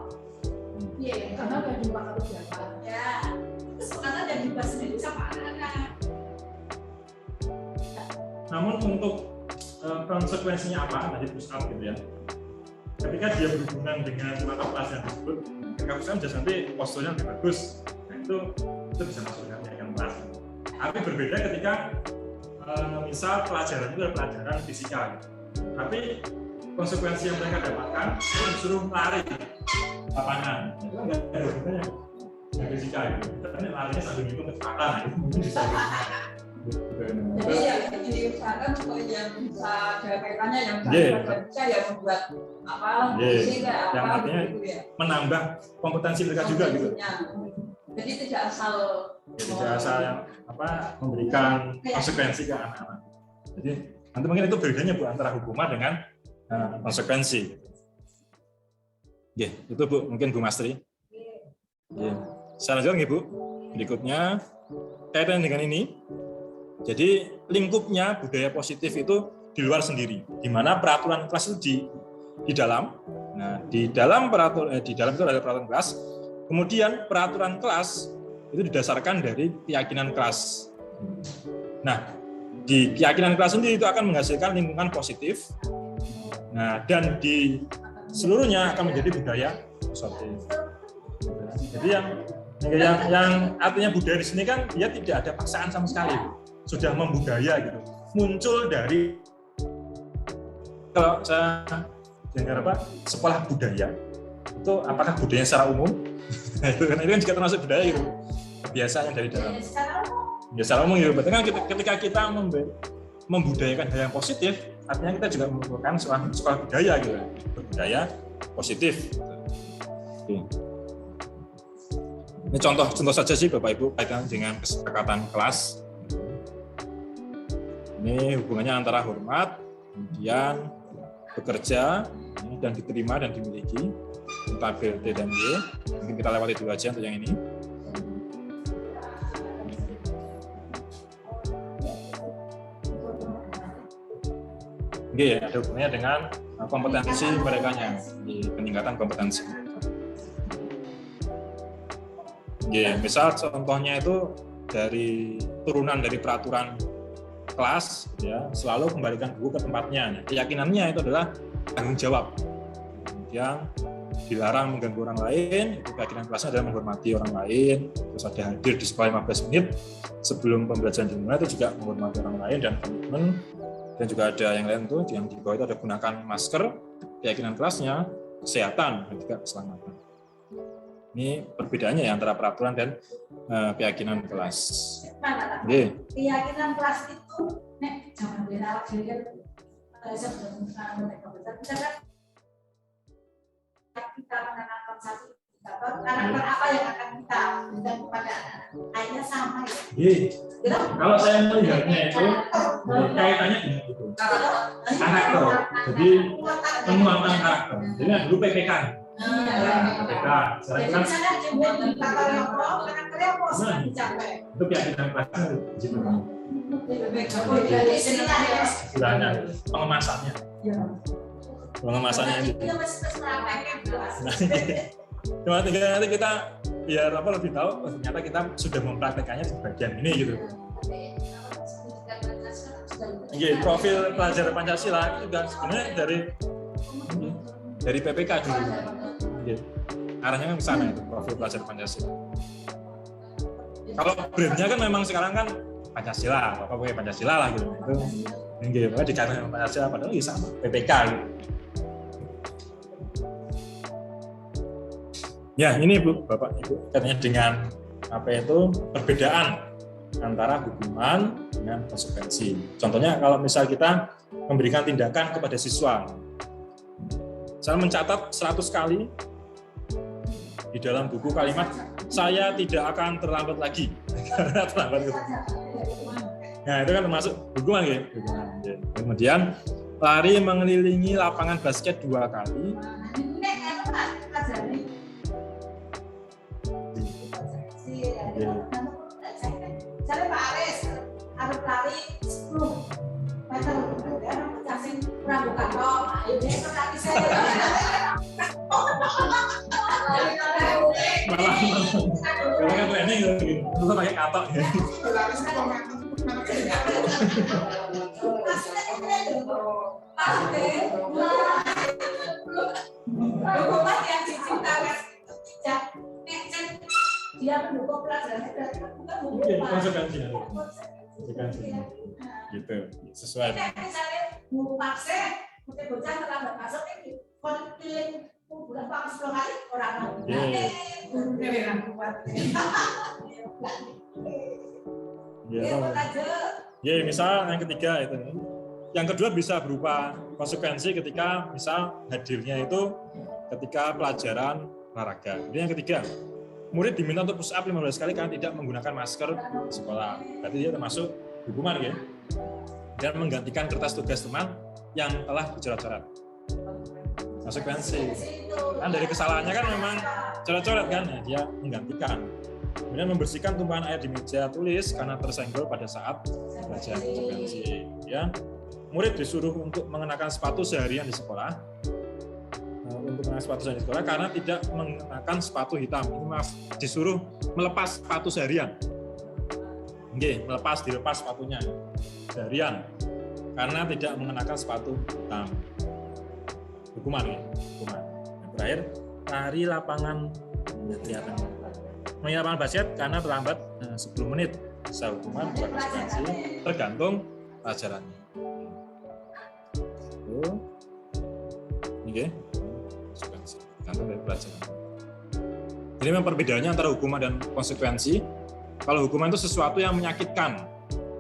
Iya, karena udah diubah kalau siapa. Ya, terus karena udah diubah sendiri sama anak-anak. Namun untuk konsekuensinya apa tadi push up gitu ya? Ketika dia berhubungan dengan mata pelajaran tersebut, ketika push up bisa nanti posturnya lebih bagus. Nah itu bisa masuk dalam keyakinan kelas. Tapi berbeda ketika misal pelajaran itu adalah pelajaran fisika. Gitu. Tapi konsekuensi yang mereka dapatkan itu disuruh lari lapangan. Itu nggak ada hubungannya dengan fisika gitu. Tapi larinya sambil ngitung kecepatan, itu mungkin bisa. Jadi yang diusahakan untuk yang bisa ada kaitannya yang bisa ya membuat apa fisika yang apa artinya gitu ya. Menambah kompetensi mereka juga gitu. Jadi tidak asal memberikan konsekuensi ke anak-anak. Jadi nanti mungkin itu bedanya Bu antara hukuman dengan konsekuensi. Ya, itu Bu, mungkin Bu Mastri. Ya. Saya lanjutkan Bu. Berikutnya kaitan dengan ini. Jadi lingkupnya budaya positif itu di luar sendiri, di mana peraturan kelas itu di dalam. Nah, di dalam itu ada peraturan kelas. Kemudian peraturan kelas itu didasarkan dari keyakinan kelas. Nah, di keyakinan kelas sendiri itu akan menghasilkan lingkungan positif. Nah, dan di seluruhnya akan menjadi budaya positif. Jadi yang artinya budaya di sini kan dia tidak ada paksaan sama sekali. Sudah membudaya gitu, muncul dari kalau saya dengar sekolah budaya itu apakah budaya secara umum? Itu kan juga termasuk budaya gitu, kebiasaan yang dari dalam. Ya secara umum gitu. Berarti kan ketika kita membudayakan hal yang positif, artinya kita juga merupakan sekolah budaya gitu, berbudaya positif. Gitu. Ini contoh saja sih Bapak Ibu kaitan dengan kesepakatan kelas. Ini hubungannya antara hormat, kemudian bekerja, dan diterima dan dimiliki, tabel T dan Y. Mungkin kita lewati dulu aja untuk yang ini. ada hubungannya dengan kompetensi mereka, di peningkatan kompetensi. Misal contohnya itu dari turunan dari peraturan kelas, ya, selalu kembalikan buku ke tempatnya. Nah, keyakinannya itu adalah tanggung jawab. Kemudian dilarang mengganggu orang lain, itu keyakinan kelasnya adalah menghormati orang lain. Terus ada hadir di sekolah 15 menit sebelum pembelajaran dimulai, itu juga menghormati orang lain dan komitmen. Dan juga ada yang lain tuh, yang di bawah itu ada gunakan masker, keyakinan kelasnya, kesehatan dan juga keselamatan. Ini perbedaannya ya antara peraturan dan keyakinan kelas. Keyakinan kelas itu, nek jangan bela jadi kita menanamkan satu karakter apa yang akan kita berikan kepada akhirnya sama ya. Kalau saya melihatnya itu kaitannya dengan itu karakter. Jadi penguatan karakter. Jadi dulu PPK. PPK. Sekarang itu keyakinan kelasnya di situ. Istilahnya pengemasannya. Pengemasannya itu. Cuma nanti kita biar lebih tahu, ternyata kita sudah mempraktekannya di bagian ini gitu. Profil pelajar Pancasila itu juga sebenarnya dari PPK dulu. Arahnya kan ke sana itu, profil pelajar Pancasila. Kalau brandnya kan memang sekarang kan Pancasila, Bapak pakai Pancasila lah gitu. Itu dikatakan Pancasila padahal sama PPK gitu. Ya, ini Bu, Bapak Ibu, katanya dengan perbedaan antara hukuman dengan konsekuensi. Contohnya kalau misal kita memberikan tindakan kepada siswa, saya mencatat 100 kali di dalam buku kalimat, saya tidak akan terlambat lagi. Karena terlambat gitu. Nah, itu kan termasuk hukuman ya. Kemudian lari mengelilingi lapangan basket 2 kali. Saya Pak Aris harus lari 10 meter, ya, kasih pramuka toh, ini berarti saya. Kalau kan training gitu, terus pakai katok ya. Hukuman yang diciptakan dia mendukung pelajaran bukan hukuman. Konsekuensinya. Gitu, sesuai. Misalnya guru paksa, bocah terlambat masuk ini, konflik bulan Pak 10 kali orang guru yang kuat. Ya, misal yang ketiga itu. Yang kedua bisa berupa konsekuensi ketika misal hadirnya itu ketika pelajaran olahraga. Jadi yang ketiga, murid diminta untuk push up 15 kali karena tidak menggunakan masker di sekolah. Berarti dia termasuk hukuman ya. Dan menggantikan kertas tugas teman yang telah dicoret-coret. Konsekuensi. Kan dari kesalahannya kan memang coret-coret kan, ya, dia menggantikan. Kemudian membersihkan tumpahan air di meja tulis karena tersenggol pada saat belajar. Konsekuensi. Ya. Murid disuruh untuk mengenakan sepatu seharian di sekolah. Untuk mengenakan sepatu seharian di sekolah karena tidak mengenakan sepatu hitam. Ini maaf, disuruh melepas sepatu seharian. Oke, dilepas sepatunya seharian karena tidak mengenakan sepatu hitam. Hukuman ya, hukuman. Yang terakhir, lari lapangan basket karena terlambat 10 menit. Bisa hukuman, bisa konsekuensi, tergantung pelajarannya. Oke, konsekuensi, tergantung dari pelajaran. Jadi memang perbedaannya antara hukuman dan konsekuensi. Kalau hukuman itu sesuatu yang menyakitkan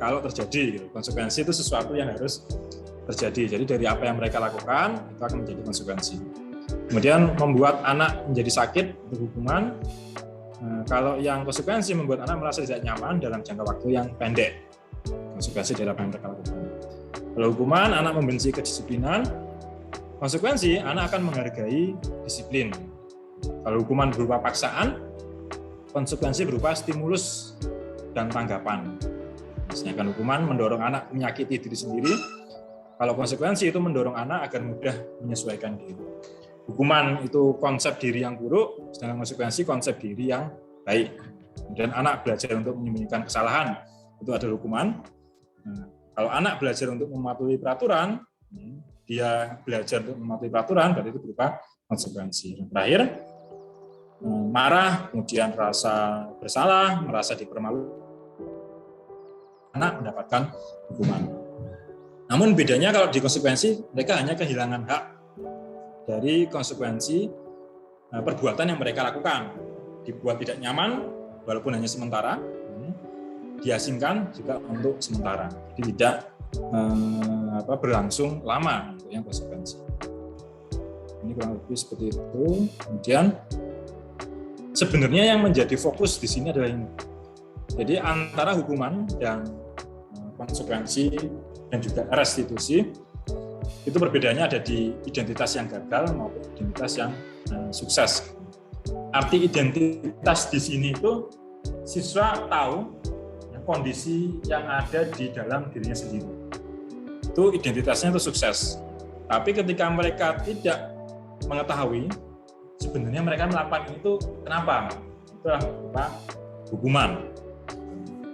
kalau terjadi, konsekuensi itu sesuatu yang harus terjadi. Jadi dari apa yang mereka lakukan itu akan menjadi konsekuensi. Kemudian membuat anak menjadi sakit itu hukuman. Kalau yang konsekuensi membuat anak merasa tidak nyaman dalam jangka waktu yang pendek. Konsekuensi dari apa yang mereka lakukan. Kalau hukuman, anak membenci kedisiplinan. Konsekuensi, anak akan menghargai disiplin. Kalau hukuman berupa paksaan, konsekuensi berupa stimulus dan tanggapan. Sedangkan hukuman mendorong anak menyakiti diri sendiri. Kalau konsekuensi itu mendorong anak agar mudah menyesuaikan diri. Hukuman itu konsep diri yang buruk, sedangkan konsekuensi konsep diri yang baik. Kemudian anak belajar untuk menyembunyikan kesalahan, itu ada hukuman. Nah, kalau anak belajar untuk mematuhi peraturan, dia belajar untuk mematuhi peraturan, berarti itu berupa konsekuensi. Dan terakhir, marah, kemudian rasa bersalah, merasa dipermalukan, anak mendapatkan hukuman. Namun bedanya kalau di konsekuensi, mereka hanya kehilangan hak dari konsekuensi perbuatan yang mereka lakukan. Dibuat tidak nyaman, walaupun hanya sementara, diasingkan juga untuk sementara. Jadi tidak berlangsung lama untuk yang konsekuensi. Ini kurang lebih seperti itu. Kemudian sebenarnya yang menjadi fokus di sini adalah ini. Jadi antara hukuman dan konsekuensi dan juga restitusi itu perbedaannya ada di identitas yang gagal maupun identitas yang sukses. Arti identitas di sini itu siswa tahu kondisi yang ada di dalam dirinya sendiri. Itu identitasnya itu sukses. Tapi ketika mereka tidak mengetahui sebenarnya mereka melakukan itu kenapa? Itulah berupa hukuman.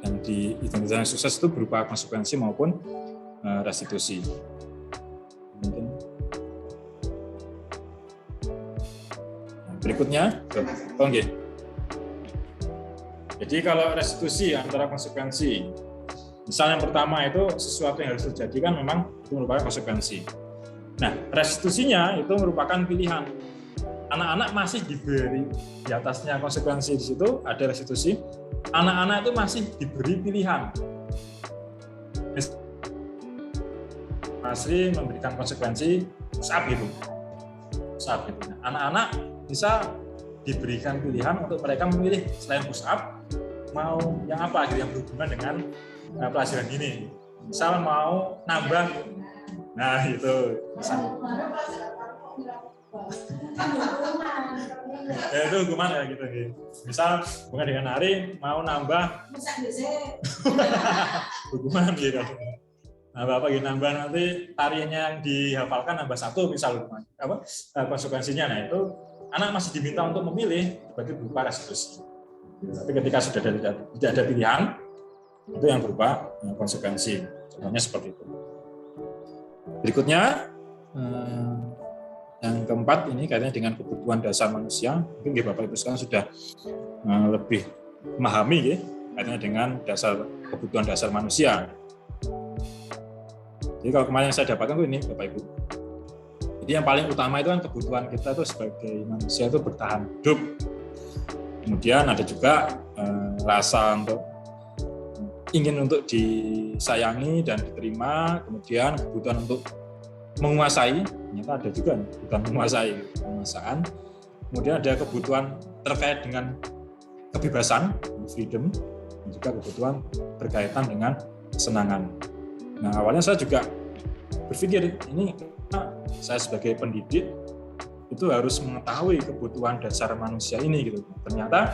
Dan di identitas yang sukses itu berupa konsekuensi maupun restitusi. Mungkin. Berikutnya, oke. Jadi kalau restitusi antara konsekuensi, misal yang pertama itu sesuatu yang harus terjadi kan memang itu merupakan konsekuensi. Nah, restitusinya itu merupakan pilihan. Anak-anak masih diberi di atasnya konsekuensi, di situ ada restitusi. Anak-anak itu masih diberi pilihan. Asli memberikan konsekuensi push-up gitu. Push-up gitu. Nah, anak-anak bisa diberikan pilihan untuk mereka memilih selain push-up mau yang apa gitu yang berhubungan dengan pelajaran ini. Misal mau nambah, nah itu. Ya itu hukuman ya gitu. Misal bukan dengan hari mau nambah hukuman gitu. Nambah apa gitu, nambah nanti tariannya yang dihafalkan nambah 1 misal apa konsekuensinya. Nah itu anak masih diminta untuk memilih berarti berupa restitusi. Tapi ketika sudah tidak ada pilihan itu yang berupa konsekuensi. Contohnya seperti itu. Berikutnya yang keempat ini kaitannya dengan kebutuhan dasar manusia. Mungkin Bapak Ibu sekarang sudah lebih memahami ya, kaitannya dengan kebutuhan dasar manusia. Jadi kalau kemarin yang saya dapatkan itu ini Bapak Ibu. Jadi yang paling utama itu kan kebutuhan kita itu sebagai manusia itu bertahan hidup. Kemudian ada juga rasa ingin untuk disayangi dan diterima. Kemudian kebutuhan untuk menguasai, ternyata ada juga kebutuhan menguasai, penguasaan. Kemudian ada kebutuhan terkait dengan kebebasan, freedom, dan juga kebutuhan berkaitan dengan kesenangan. Nah, awalnya saya juga berpikir ini saya sebagai pendidik itu harus mengetahui kebutuhan dasar manusia ini gitu. Ternyata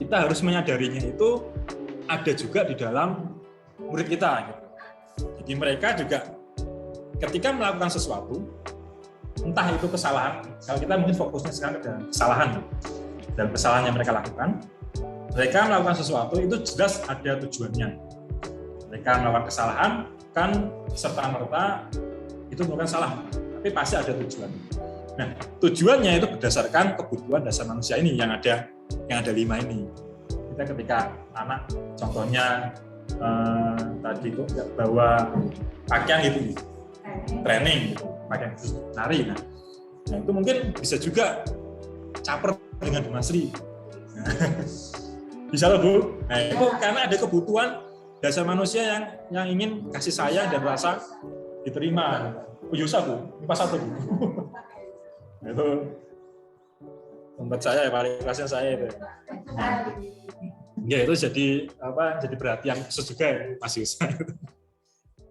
kita harus menyadarinya itu ada juga di dalam murid kita gitu. Jadi mereka juga ketika melakukan sesuatu, entah itu kesalahan, kalau kita mungkin fokusnya sekarang ke kesalahan dan kesalahan yang mereka lakukan, mereka melakukan sesuatu itu jelas ada tujuannya. Mereka melakukan kesalahan kan serta-merta itu bukan salah, tapi pasti ada tujuan. Nah, tujuannya itu berdasarkan kebutuhan dasar manusia ini yang ada 5 ini. Kita ketika anak contohnya tadi itu bawa pakaian gitu, training gitu, pakaian nari. Nah, itu mungkin bisa juga caper dengan Bu Masri. Bisa loh Bu. Nah, itu karena ada kebutuhan dasar manusia yang ingin kasih sayang dan rasa diterima. Bu Yusa Bu, ini pas 1 Bu. Itu tempat saya ya, paling kelasnya saya itu. Ya itu jadi perhatian khusus juga ya Mas Yusa.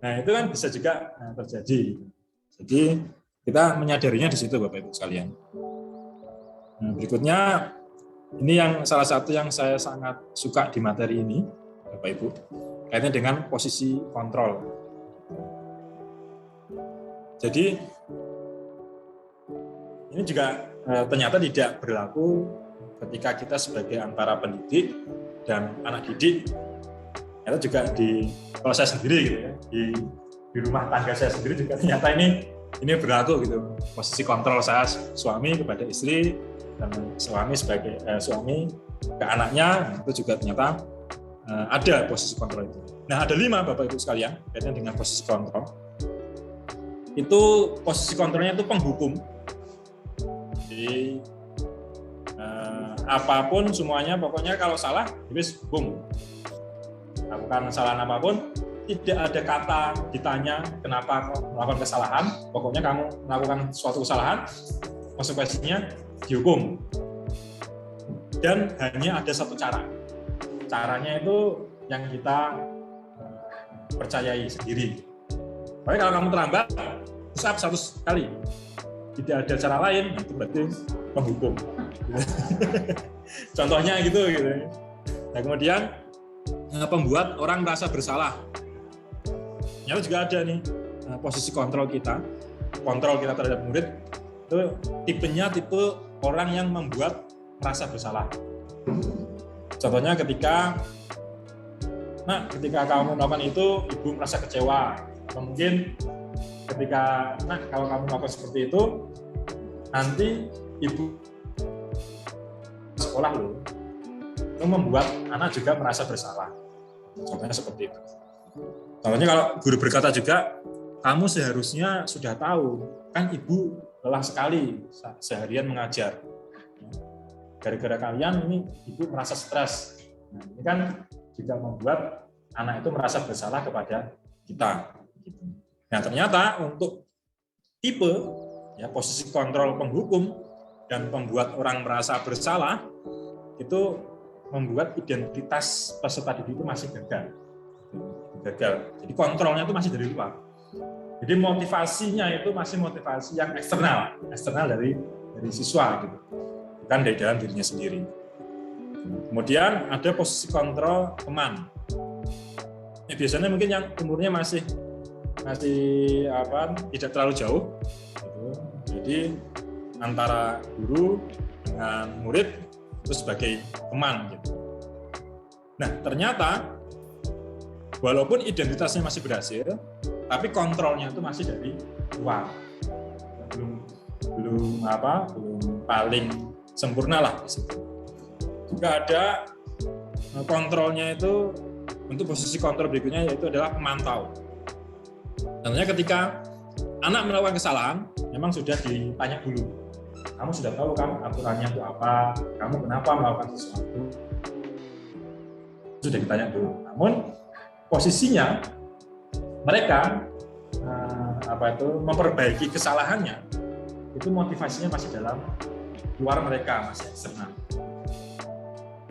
Nah itu kan bisa juga terjadi. Jadi kita menyadarinya di situ Bapak Ibu sekalian. Nah, berikutnya ini yang salah satu yang saya sangat suka di materi ini Bapak Ibu, kaitannya dengan posisi kontrol. Jadi ini juga ternyata tidak berlaku ketika kita sebagai antara pendidik dan anak didik. Ternyata juga kalau saya sendiri gitu ya, di rumah tangga saya sendiri juga ternyata ini berlaku gitu. Posisi kontrol saya suami kepada istri dan suami sebagai suami ke anaknya itu juga ternyata ada posisi kontrol itu. Nah, ada 5 Bapak Ibu sekalian kaitan dengan posisi kontrol. Itu posisi kontrolnya itu penghukum. Jadi apapun semuanya pokoknya kalau salah habis hukum. Lakukan kesalahan apapun, tidak ada kata ditanya kenapa kau melakukan kesalahan, pokoknya kamu melakukan suatu kesalahan, konsekuensinya dihukum. Dan hanya ada satu cara. Caranya itu yang kita percayai sendiri. Tapi kalau kamu terlambat, usap 100 kali. Tidak ada cara lain, itu berarti menghukum. Contohnya gitu. Nah, kemudian pembuat orang merasa bersalah. Nyata juga ada nih posisi kontrol kita terhadap murid itu tipenya tipe orang yang membuat merasa bersalah. Contohnya ketika kamu melakukan itu, ibu merasa kecewa. Atau mungkin ketika kalau kamu melakukan seperti itu, nanti ibu sekolah loh, itu membuat anak juga merasa bersalah. Contohnya seperti itu. Contohnya kalau guru berkata juga, kamu seharusnya sudah tahu, kan ibu lelah sekali seharian mengajar. Gara-gara kalian ini ibu merasa stres. Nah, ini kan juga membuat anak itu merasa bersalah kepada kita. Nah, ternyata untuk tipe posisi kontrol penghukum dan pembuat orang merasa bersalah itu membuat identitas peserta didik itu masih gagal. Jadi kontrolnya itu masih dari luar. Jadi motivasinya itu masih motivasi yang eksternal dari siswa gitu. Bukan dari dalam dirinya sendiri. Kemudian ada posisi kontrol teman. Biasanya mungkin yang umurnya masih tidak terlalu jauh. Gitu. Jadi antara guru dengan murid itu sebagai teman. Gitu. Nah, ternyata walaupun identitasnya masih berhasil, tapi kontrolnya itu masih dari luar. Belum paling sempurna lah di situ. Juga ada kontrolnya itu untuk posisi kontrol berikutnya yaitu adalah pemantau. Tentunya ketika anak melakukan kesalahan, memang sudah ditanya dulu. Kamu sudah tahu kan aturannya itu apa? Kamu kenapa melakukan sesuatu? Sudah ditanya dulu. Namun posisinya mereka memperbaiki kesalahannya itu motivasinya masih dalam luar mereka, masih eksternal.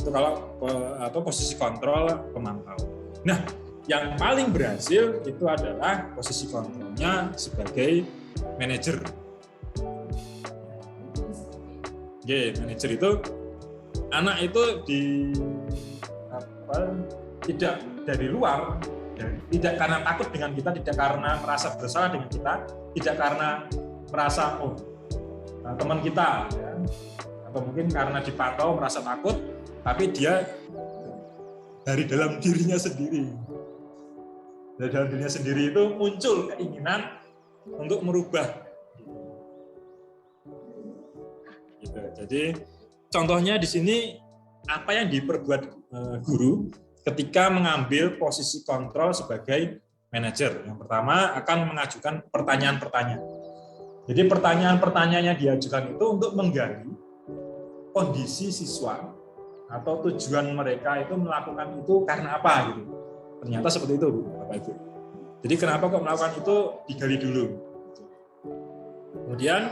Itu kalau posisi kontrol pemantau. Nah, yang paling berhasil itu adalah posisi kontrolnya sebagai manajer. Manajer itu anak itu tidak dari luar, tidak karena takut dengan kita, tidak karena merasa bersalah dengan kita, tidak karena merasa teman kita, ya, atau mungkin karena dipantau merasa takut, tapi dia dari dalam dirinya sendiri. Dari dalam dirinya sendiri itu muncul keinginan untuk merubah. Gitu. Jadi contohnya di sini apa yang diperbuat guru ketika mengambil posisi kontrol sebagai manajer. Yang pertama akan mengajukan pertanyaan-pertanyaan. Jadi pertanyaan-pertanyaan yang diajukan itu untuk menggali kondisi siswa atau tujuan mereka itu melakukan itu karena apa gitu. Ternyata seperti itu, Bapak Ibu. Jadi kenapa kok melakukan itu digali dulu. Kemudian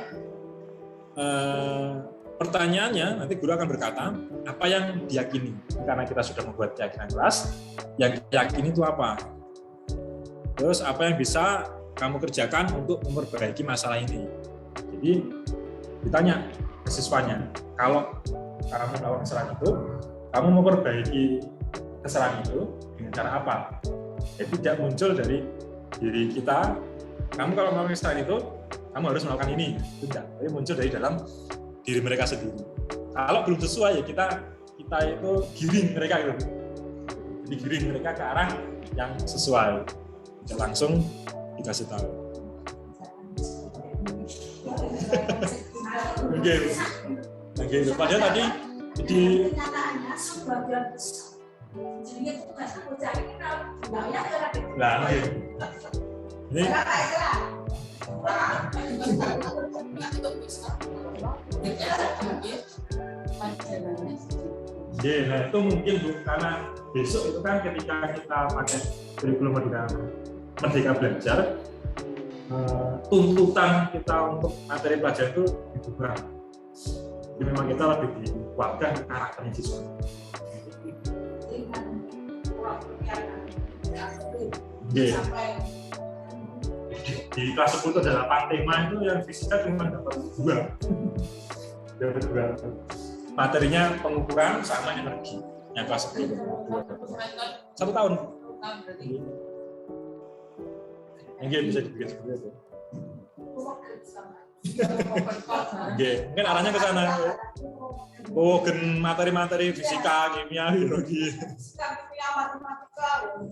pertanyaannya nanti guru akan berkata apa yang diyakini. Karena kita sudah membuat keyakinan kelas, yang diyakini itu apa? Terus apa yang bisa kamu kerjakan untuk memperbaiki masalah ini? Jadi ditanya ke siswanya, kalau kamu melakukan kesalahan itu, kamu memperbaiki kesalahan itu dengan cara apa? Jadi tidak muncul dari diri kita, kamu kalau mau melakukan itu, kamu harus melakukan ini. Itu enggak, tapi muncul dari dalam diri mereka sendiri. Kalau belum sesuai ya kita itu giring mereka gitu. Jadi giring mereka ke arah yang sesuai. Tidak langsung dikasih tahu. Oke, padahal tadi di nah, ini nah itu mungkin Bu, karena besok itu kan ketika kita pakai kurikulum Merdeka Belajar, tuntutan kita untuk materi pelajaran itu berubah. Jadi memang kita lebih dikuatkan karakternya siswa. Di kelas 10 itu ada 8 tema itu yang fisika cuma dapat 2. Dapat 2. Materinya pengukuran sama energi. Yang kelas 10 1 tahun. Yang bisa dibikin seperti itu. Mungkin arahnya ke sana. Oh, materi-materi fisika, kimia, biologi.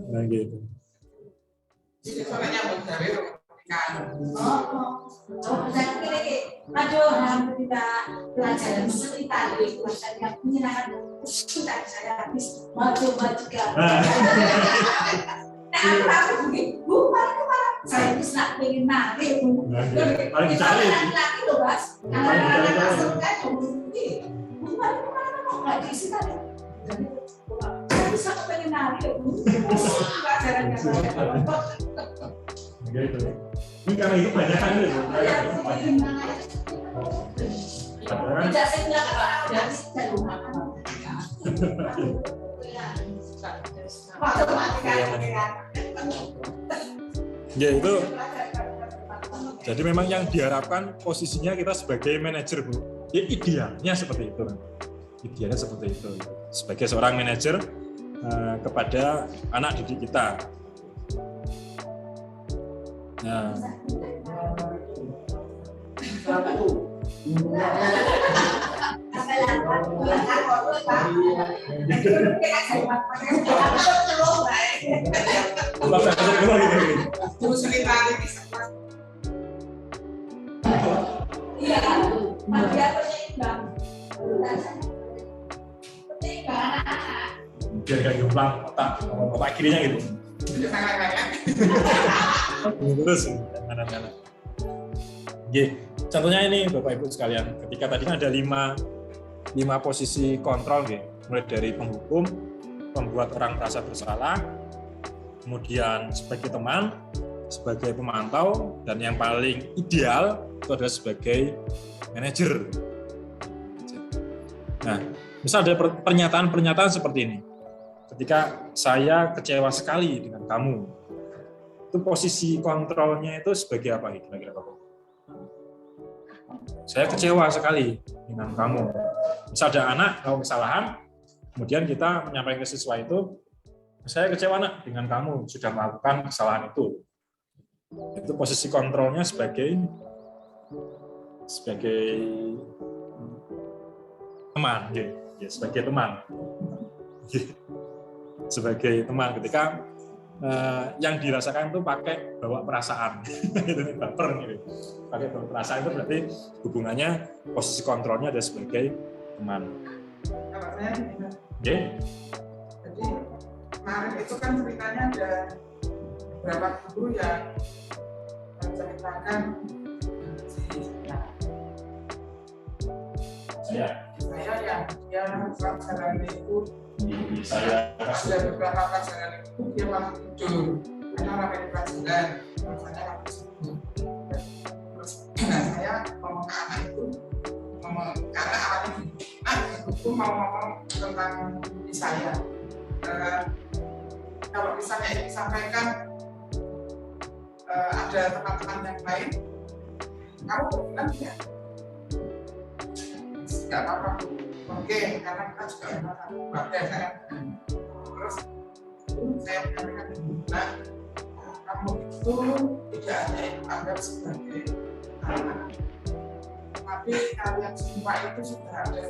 Nah, gitu. Jadi soalnya nyambung dari aduh, tidak pelajaran cerita dari pelajaran yang menyenangkan. Saya habis coba juga. Nah, aku begini, Bu, saya itu nak pengen nari, Bu. Paling dicari. Laki loh, Mas. Anak-anak masuk kan, Bu, kemana-mana nggak diisi tadi. Saya bisa pengen nari, Bu. Pelajarannya banyak. Gitu. Ini karena itu banyak kan itu. Tidak saya bilang dari rumah. Ya itu. Jadi memang yang diharapkan posisinya kita sebagai manajer, Bu. Ya idealnya seperti itu. Idealnya seperti itu. Sebagai seorang manajer kepada anak didik kita. Nah. Biar gak jomplang otak kirinya gitu. Terus anak-anak. Contohnya ini Bapak Ibu sekalian, ketika tadi kan ada 5 posisi kontrol, mulai dari penghukum, pembuat orang merasa bersalah, kemudian sebagai teman, sebagai pemantau, dan yang paling ideal itu adalah sebagai manajer. Nah, misal ada pernyataan-pernyataan seperti ini. Ketika saya kecewa sekali dengan kamu, itu posisi kontrolnya itu sebagai apa kira-kira Bapak? Saya kecewa sekali dengan kamu. Misal ada anak melakukan kesalahan, kemudian kita menyampaikan ke siswa itu, saya kecewa nak dengan kamu sudah melakukan kesalahan itu. Itu posisi kontrolnya sebagai teman, ya, sebagai teman. Sebagai teman ketika yang dirasakan itu pakai bawa perasaan, itu baper gitu. Pakai bawa perasaan itu berarti hubungannya posisi kontrolnya ada sebagai teman. Kalau saya gini, Jadi kemarin itu kan ceritanya ada beberapa guru yang menceritakan saya yang dia pelajaran itu saya sudah beberapa pelajaran itu dia malah tidur karena ramai pelajaran misalnya harus terus saya ngomong ke anak itu karena awalnya itu mau ngomong tentang saya kalau misalnya ini disampaikan ada teman-teman yang lain kamu berkenan ya nggak apa-apa oke karena kita juga keluarga kan terus saya menyampaikan nah kamu itu tidak hanya ibu anggap sebagai anak, tapi kalian semua itu sudah ada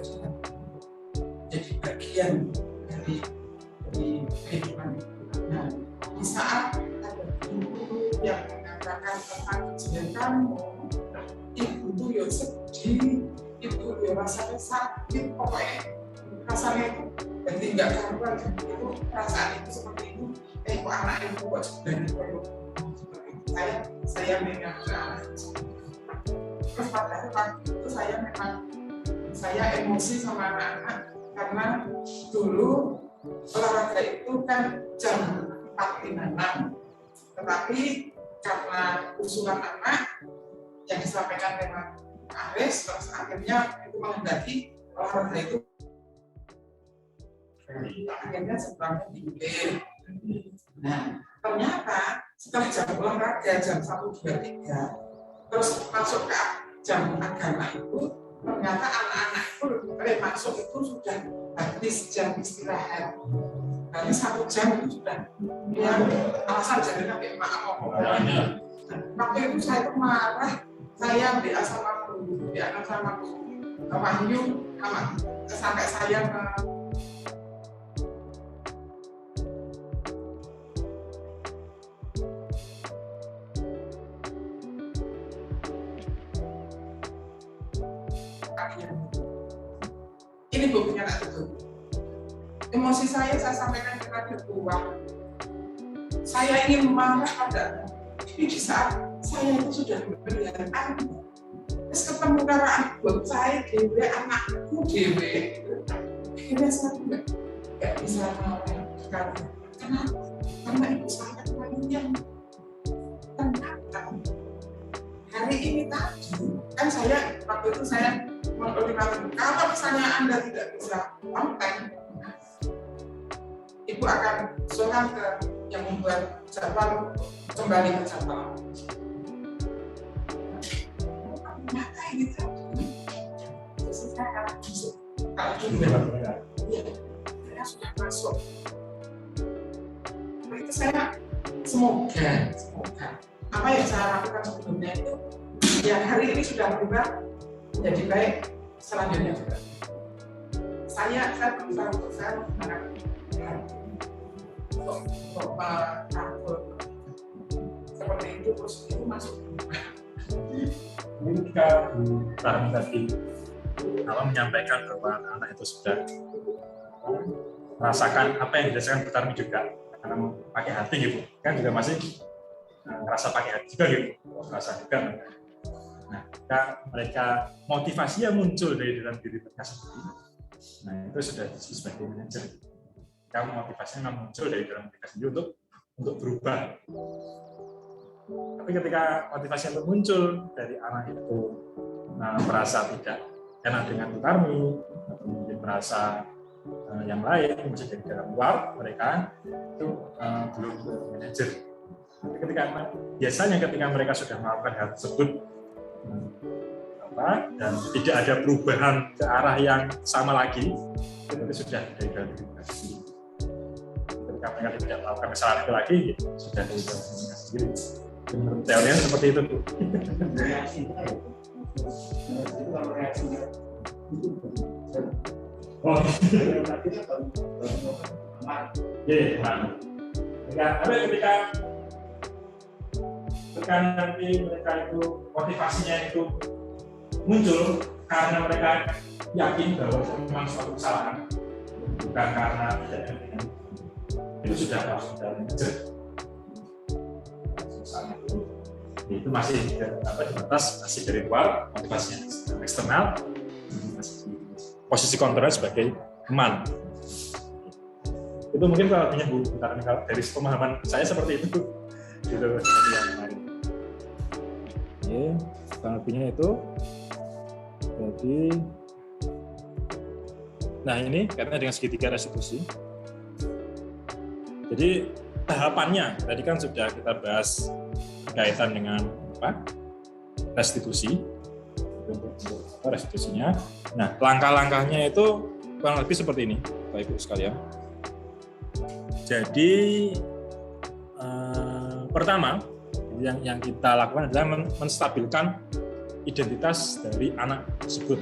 jadi bagian dari kehidupan itu. Nah, di saat ada guru yang mengatakan tentang kejadian kamu, ibu itu ya sedih, ibu ya rasanya sakit, pokoknya rasanya itu berarti nggak karuan, itu perasaan itu seperti itu. Kok anak itu kok sudah dipeluk, saya mendengar anak itu. Terus padahal waktu itu saya emosi sama anak-anak karena dulu olahraga itu kan jam 4.56, tetapi karena usulan anak yang disampaikan dengan Aris, terus akhirnya itu menghendaki olahraga itu akhirnya sebelumnya dibikin. Nah, ternyata setelah jam olahraga jam 1.23 terus masuk ke jam agama itu, ternyata anak-anak itu masuk itu sudah habis jam istirahat. Nanti 1 jam itu sudah yang alasan jadinya kayak maaf. Waktu itu saya itu marah, saya BA sama guru, BA sama guru Wahyu, sampai saya ini buktinya tak betul. Emosi saya sampaikan kepada Tuhan. Saya ingin marah pada ini di saat saya itu sudah memberikan anak. Terus ketemu karo anak saya dewe, anakku dewe. Akhirnya saya nggak bisa marah sekarang. Kenapa? Karena ibu sangat yang tenang. Hari ini tadi kan saya waktu itu saya mengultimatum, kalau misalnya Anda tidak bisa konten, Ibu akan usulkan ke yang membuat jadwal kembali ke jadwal. Ternyata ini tadi, saya akan masuk. Kalau juga, saya sudah masuk. Nah, itu saya semoga apa yang saya lakukan sebelumnya itu, yang hari ini sudah berubah menjadi baik selanjutnya juga. Saya berusaha untuk saya untuk seperti itu, terus itu masuk. Ini ketika Bu Tarmi tadi menyampaikan bahwa anak itu sudah merasakan apa yang dirasakan Bu Tarmi juga, karena pakai hati gitu, kan juga masih ngerasa pakai hati juga gitu, merasa juga. Nah, ketika mereka motivasinya muncul dari dalam diri mereka sendiri, nah itu sudah disebut sebagai manajer. Ketika motivasinya muncul dari dalam mereka sendiri untuk berubah. Tapi ketika motivasi itu muncul dari anak itu merasa tidak enak dengan Bu Tarmi, atau mungkin merasa yang lain, mungkin dari dalam luar mereka itu belum manajer. Biasanya ketika mereka sudah melakukan hal tersebut dan tidak ada perubahan ke arah yang sama lagi, itu sudah dari dalam diri mereka sendiri. Ketika mereka tidak melakukan kesalahan itu lagi, sudah dari dalam diri mereka sendiri. Menurut teorinya seperti itu, Bu. Oh, ketika nanti mereka itu motivasinya itu muncul karena mereka yakin bahwa itu memang suatu kesalahan, bukan karena tidak ada, itu sudah manajer. Itu masih dibatas, masih dari luar, motivasinya eksternal, posisi kontrol sebagai teman. Itu mungkin kalau dari pemahaman saya seperti itu, gitu yang kemarin. Oke, kurang lebihnya itu. Jadi, nah ini karena dengan segitiga restitusi. Jadi tahapannya tadi kan sudah kita bahas berkaitan dengan restitusi, restitusinya. Nah, langkah-langkahnya itu kurang lebih seperti ini, Bapak Ibu sekalian. Jadi Pertama, yang kita lakukan adalah menstabilkan identitas dari anak tersebut.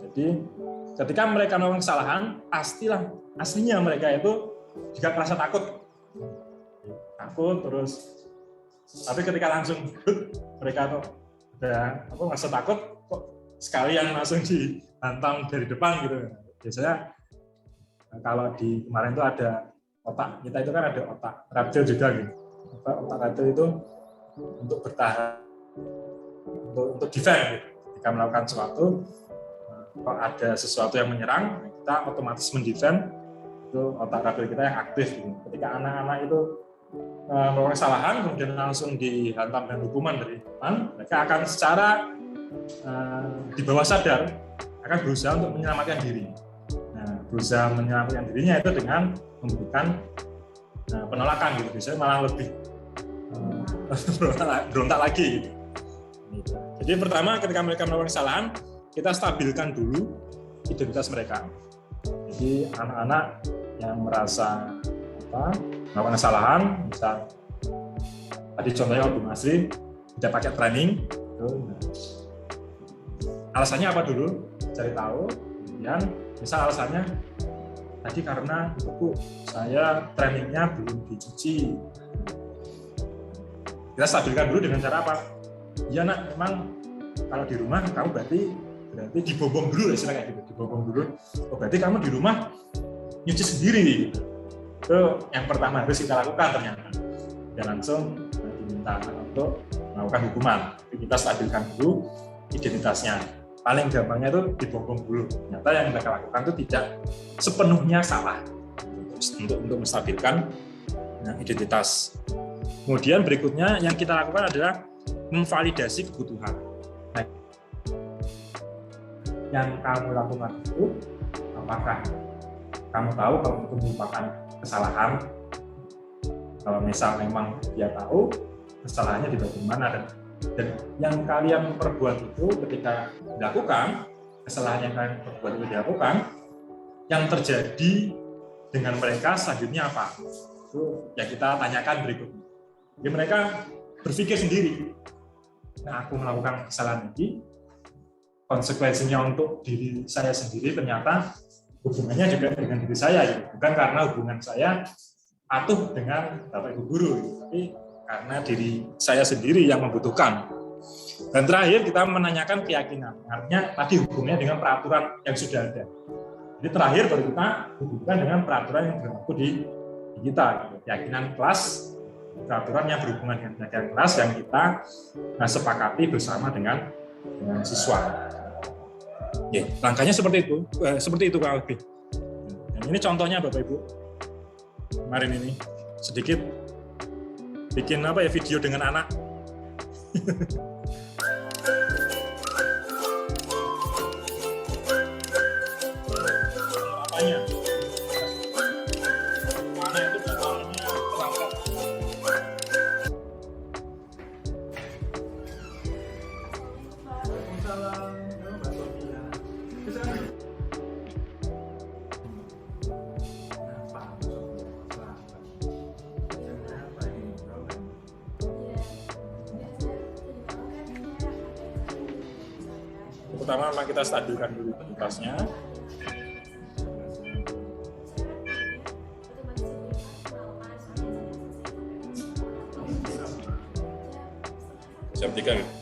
Jadi ketika mereka melakukan kesalahan, pastilah aslinya mereka itu juga merasa takut terus. Tapi ketika langsung mereka tuh udah merasa takut, kok sekalian langsung dihantam dari depan gitu. Biasanya kalau di kemarin itu ada otak kita itu kan ada otak reptil juga gitu. Otak reptil itu untuk bertahan, untuk defend gitu. Ketika melakukan sesuatu, kalau ada sesuatu yang menyerang, kita otomatis mendefend, itu otak reptil kita yang aktif gitu. Ketika anak-anak itu melakukan kesalahan kemudian langsung dihantam dengan hukuman dari teman, mereka akan secara di bawah sadar akan berusaha untuk menyelamatkan diri. Nah, berusaha menyelamatkan dirinya itu dengan memberikan penolakan gitu, biasanya malah lebih berontak lagi gitu. Jadi pertama ketika mereka melakukan kesalahan, kita stabilkan dulu identitas mereka. Jadi anak-anak yang merasa melakukan kesalahan, misal tadi contohnya waktu Masri tidak pakai training, alasannya apa dulu? Cari tahu, kemudian misal alasannya tadi karena itu saya trainingnya belum dicuci. Kita stabilkan dulu dengan cara apa? Ya nak, memang kalau di rumah kamu berarti dibobong dulu, istilahnya gitu, dibobong dulu. Oh, berarti kamu di rumah nyuci sendiri. Itu yang pertama harus kita lakukan ternyata. Dan langsung diminta untuk melakukan hukuman. Jadi kita stabilkan dulu identitasnya. Paling gampangnya itu dibobong dulu. Ternyata yang mereka lakukan itu tidak sepenuhnya salah. Untuk menstabilkan identitas. Kemudian berikutnya yang kita lakukan adalah memvalidasi kebutuhan. Nah, yang kamu lakukan itu apakah kamu tahu kalau itu merupakan kesalahan? Kalau misal memang dia tahu kesalahannya di bagian mana, dan yang kalian perbuat itu ketika dilakukan, kesalahan yang kalian perbuat itu dilakukan, yang terjadi dengan mereka selanjutnya apa? Itu yang kita tanyakan berikutnya. Jadi mereka berpikir sendiri, nah aku melakukan kesalahan ini, konsekuensinya untuk diri saya sendiri ternyata hubungannya juga dengan diri saya, gitu. Bukan karena hubungan saya patuh dengan Bapak Ibu guru, gitu. Tapi karena diri saya sendiri yang membutuhkan. Dan terakhir kita menanyakan keyakinan, artinya tadi hubungannya dengan peraturan yang sudah ada. Jadi terakhir baru kita hubungkan dengan peraturan yang berlaku di kita, gitu. Keyakinan kelas, peraturan yang berhubungan dengan keyakinan kelas yang kita sepakati bersama dengan siswa. Ya, langkahnya seperti itu kurang lebih. Dan ini contohnya Bapak Ibu. Kemarin ini sedikit bikin video dengan anak. Apanya? Anak itu awalnya terangkat. Pertama memang kita stabilkan dulu identitasnya. Jam 3 gitu.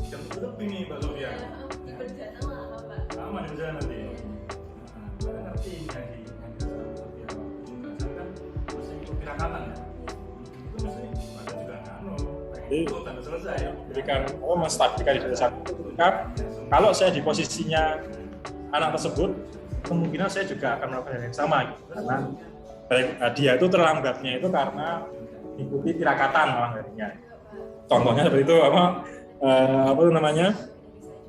Jam lebih nih Mbak Sofia. Lama di perjalanan nanti. Ngerti yang Kirakatan ya. Itu mesti ada juga jadi selesai. Berikan menstabilkan identitas aku. Kalau saya di posisinya anak tersebut, kemungkinan saya juga akan melakukan hal yang sama gitu. Karena dia itu terlambatnya itu karena mengikuti tirakatan malah jadinya. Contohnya seperti itu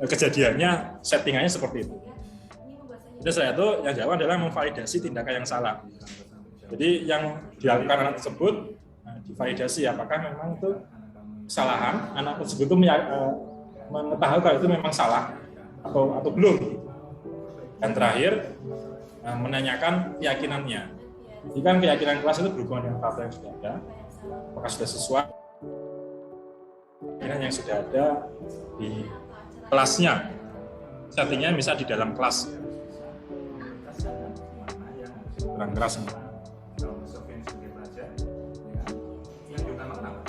kejadiannya settingannya seperti itu. Jadi saya itu yang jawab adalah memvalidasi tindakan yang salah. Jadi yang dilakukan anak tersebut divalidasi apakah memang itu kesalahan, anak tersebut itu mengetahui kalau itu memang salah atau belum. Dan terakhir menanyakan keyakinannya. Jadi kan keyakinan kelas itu berhubungan dengan data yang sudah ada, apakah sudah sesuai keyakinan yang sudah ada di kelasnya. Settingnya bisa di dalam kelas. Kurang keras. Yang diutamakan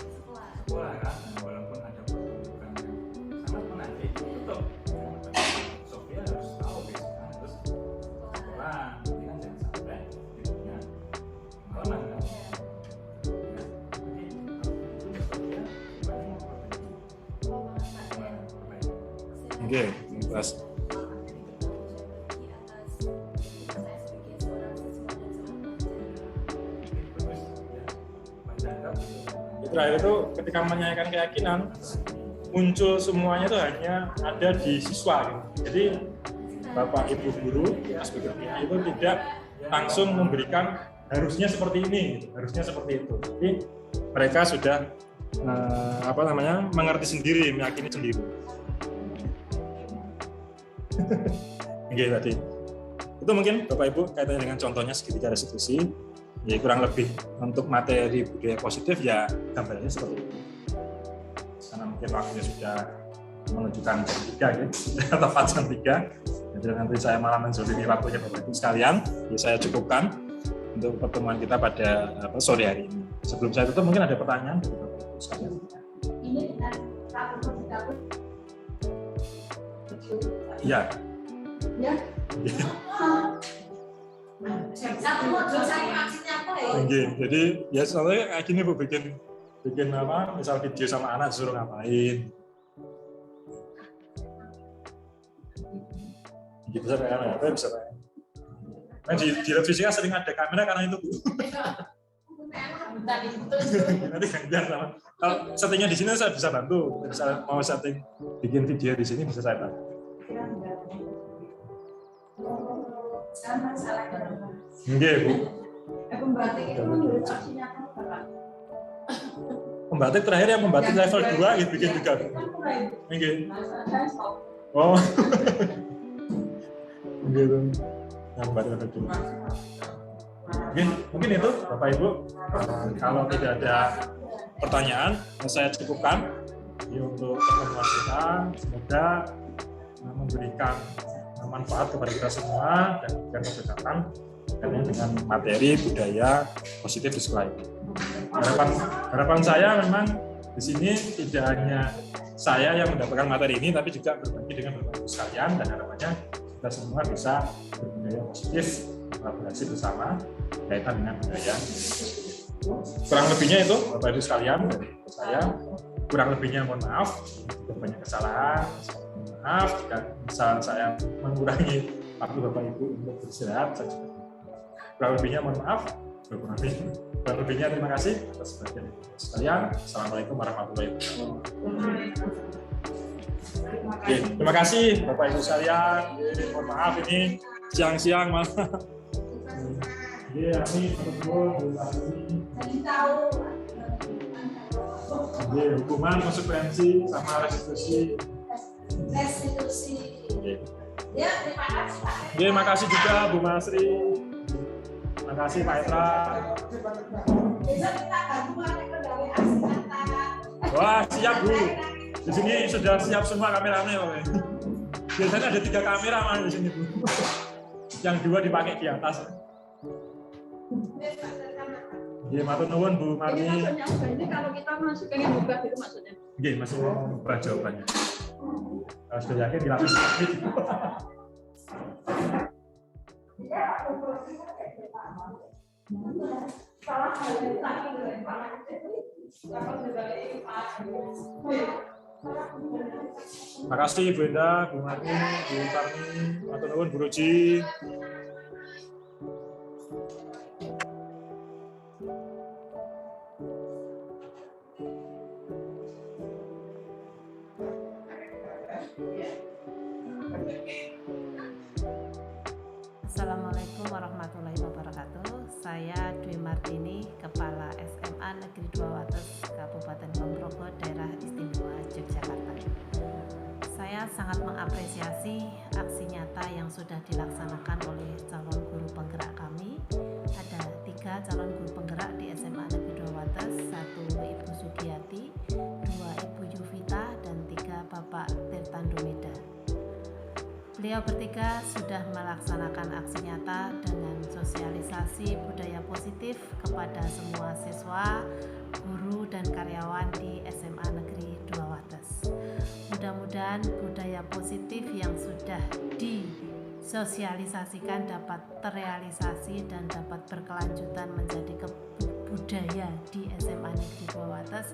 sekolah kan, walaupun ada pertunjukan yang sangat menarik, tetap Sofia harus tahu harus sekolah, nanti kan jangan sampai hidupnya malam kan. Oke, kelas. Terakhir itu ketika menanyakan keyakinan muncul semuanya itu hanya ada di siswa gitu. Jadi Bapak Ibu guru sebagai pihak itu tidak langsung memberikan harusnya seperti ini, harusnya seperti itu. Jadi mereka sudah mengerti sendiri, meyakini sendiri. Oke, tadi itu mungkin Bapak Ibu kaitannya dengan contohnya segitiga restitusi. Ya kurang lebih untuk materi budaya positif ya gambarnya seperti itu. Karena mungkin waktunya sudah menunjukkan jam 3 gitu, tepat jam 3. Jadi nanti saya malah menzolimi waktunya Bapak Ibu sekalian. Ya saya cukupkan untuk pertemuan kita pada sore hari ini. Sebelum saya tutup mungkin ada pertanyaan dari Bapak Ibu sekalian. Ini dengan dapur. Iya. Ya. Satu modul saya maksudnya apa ya? Jadi ya soalnya kayak gini Bu, bikin apa? Misal video sama anak suruh ngapain? Gitu bisa kayak apa? Bisa kayak. Nah, di revisinya sering ada kamera karena itu Bu. Nanti gantian sama. Kalau settingnya di sini saya bisa bantu. Misalnya mau setting bikin video di sini bisa saya bantu. Sama salah Nggih, Bu. Pembatik itu menurut saksinya apa? Pembatik terakhir yang pembatik level 2 gitu bikin juga. Nggih. Oh. Gitu. Yang pembatik level 2. Mungkin itu Bapak Ibu. Kalau tidak ada pertanyaan, saya cukupkan untuk pertemuan kita. Semoga memberikan manfaat kepada kita semua dan keberkatan dengan materi budaya positif di sekolah ini. Harapan saya memang di sini tidak hanya saya yang mendapatkan materi ini, tapi juga berbagi dengan Bapak Ibu sekalian, dan harapannya kita semua bisa berbudaya positif, kolaborasi bersama kaitan dengan budaya. Kurang lebihnya itu Bapak Ibu sekalian dari saya. Kurang lebihnya mohon maaf, jika banyak kesalahan. Maaf jika misal saya mengurangi waktu Bapak Ibu untuk beristirahat, saya juga kurang lebihnya mohon maaf. Kurang lebihnya terima kasih atas perhatian Ibu sekalian. Assalamualaikum warahmatullahi wabarakatuh. Oke, terima kasih Bapak Ibu sekalian. Mohon maaf ini siang-siang malah. Ini hukuman konsekuensi sama restitusi. Ya, terima kasih Pak. Terima kasih juga Bu Masri. Terima kasih Pak Etra. Wah, siap Bu. Di sini sudah siap semua kameranya. Biasanya ada 3 kamera malah di sini Bu. Yang 2 dipakai di atas. Iya, matur nuwun Bu Marni. Ini kalau kita masih pengen buka itu maksudnya. Iya, masih mau buka jawabannya. Kalau sudah yakin dilapis lagi. Terima kasih Bu Enda, Bu Marni, Bu Parni, matur nuwun Bu Roji. Assalamualaikum warahmatullahi wabarakatuh. Saya Dwi Martini, Kepala SMA Negeri 2 Wates, Kabupaten Ponorogo, Daerah Istimewa Yogyakarta. saya sangat mengapresiasi aksi nyata yang sudah dilaksanakan oleh calon guru penggerak kami. Ada 3 calon guru penggerak di SMA Negeri 2 Wates, 1 Ibu Sugiyati, 2 Ibu Yuvita, dan 3 Bapak Tirtando Meda. Beliau bertiga sudah melaksanakan aksi nyata dengan sosialisasi budaya positif kepada semua siswa, guru, dan karyawan di SMA Negeri 2 Wates. Mudah-mudahan budaya positif yang sudah disosialisasikan dapat terrealisasi dan dapat berkelanjutan menjadi budaya di SMA Negeri 2 Wates,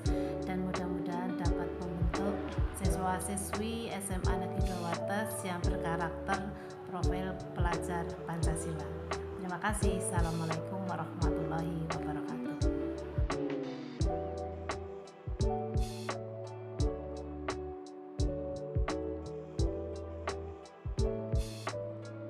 dan mudah-mudahan dapat membentuk siswa-siswi SMA Negeri 2 Wates yang berkarakter profil pelajar Pancasila. Terima kasih. Assalamualaikum warahmatullahi wabarakatuh.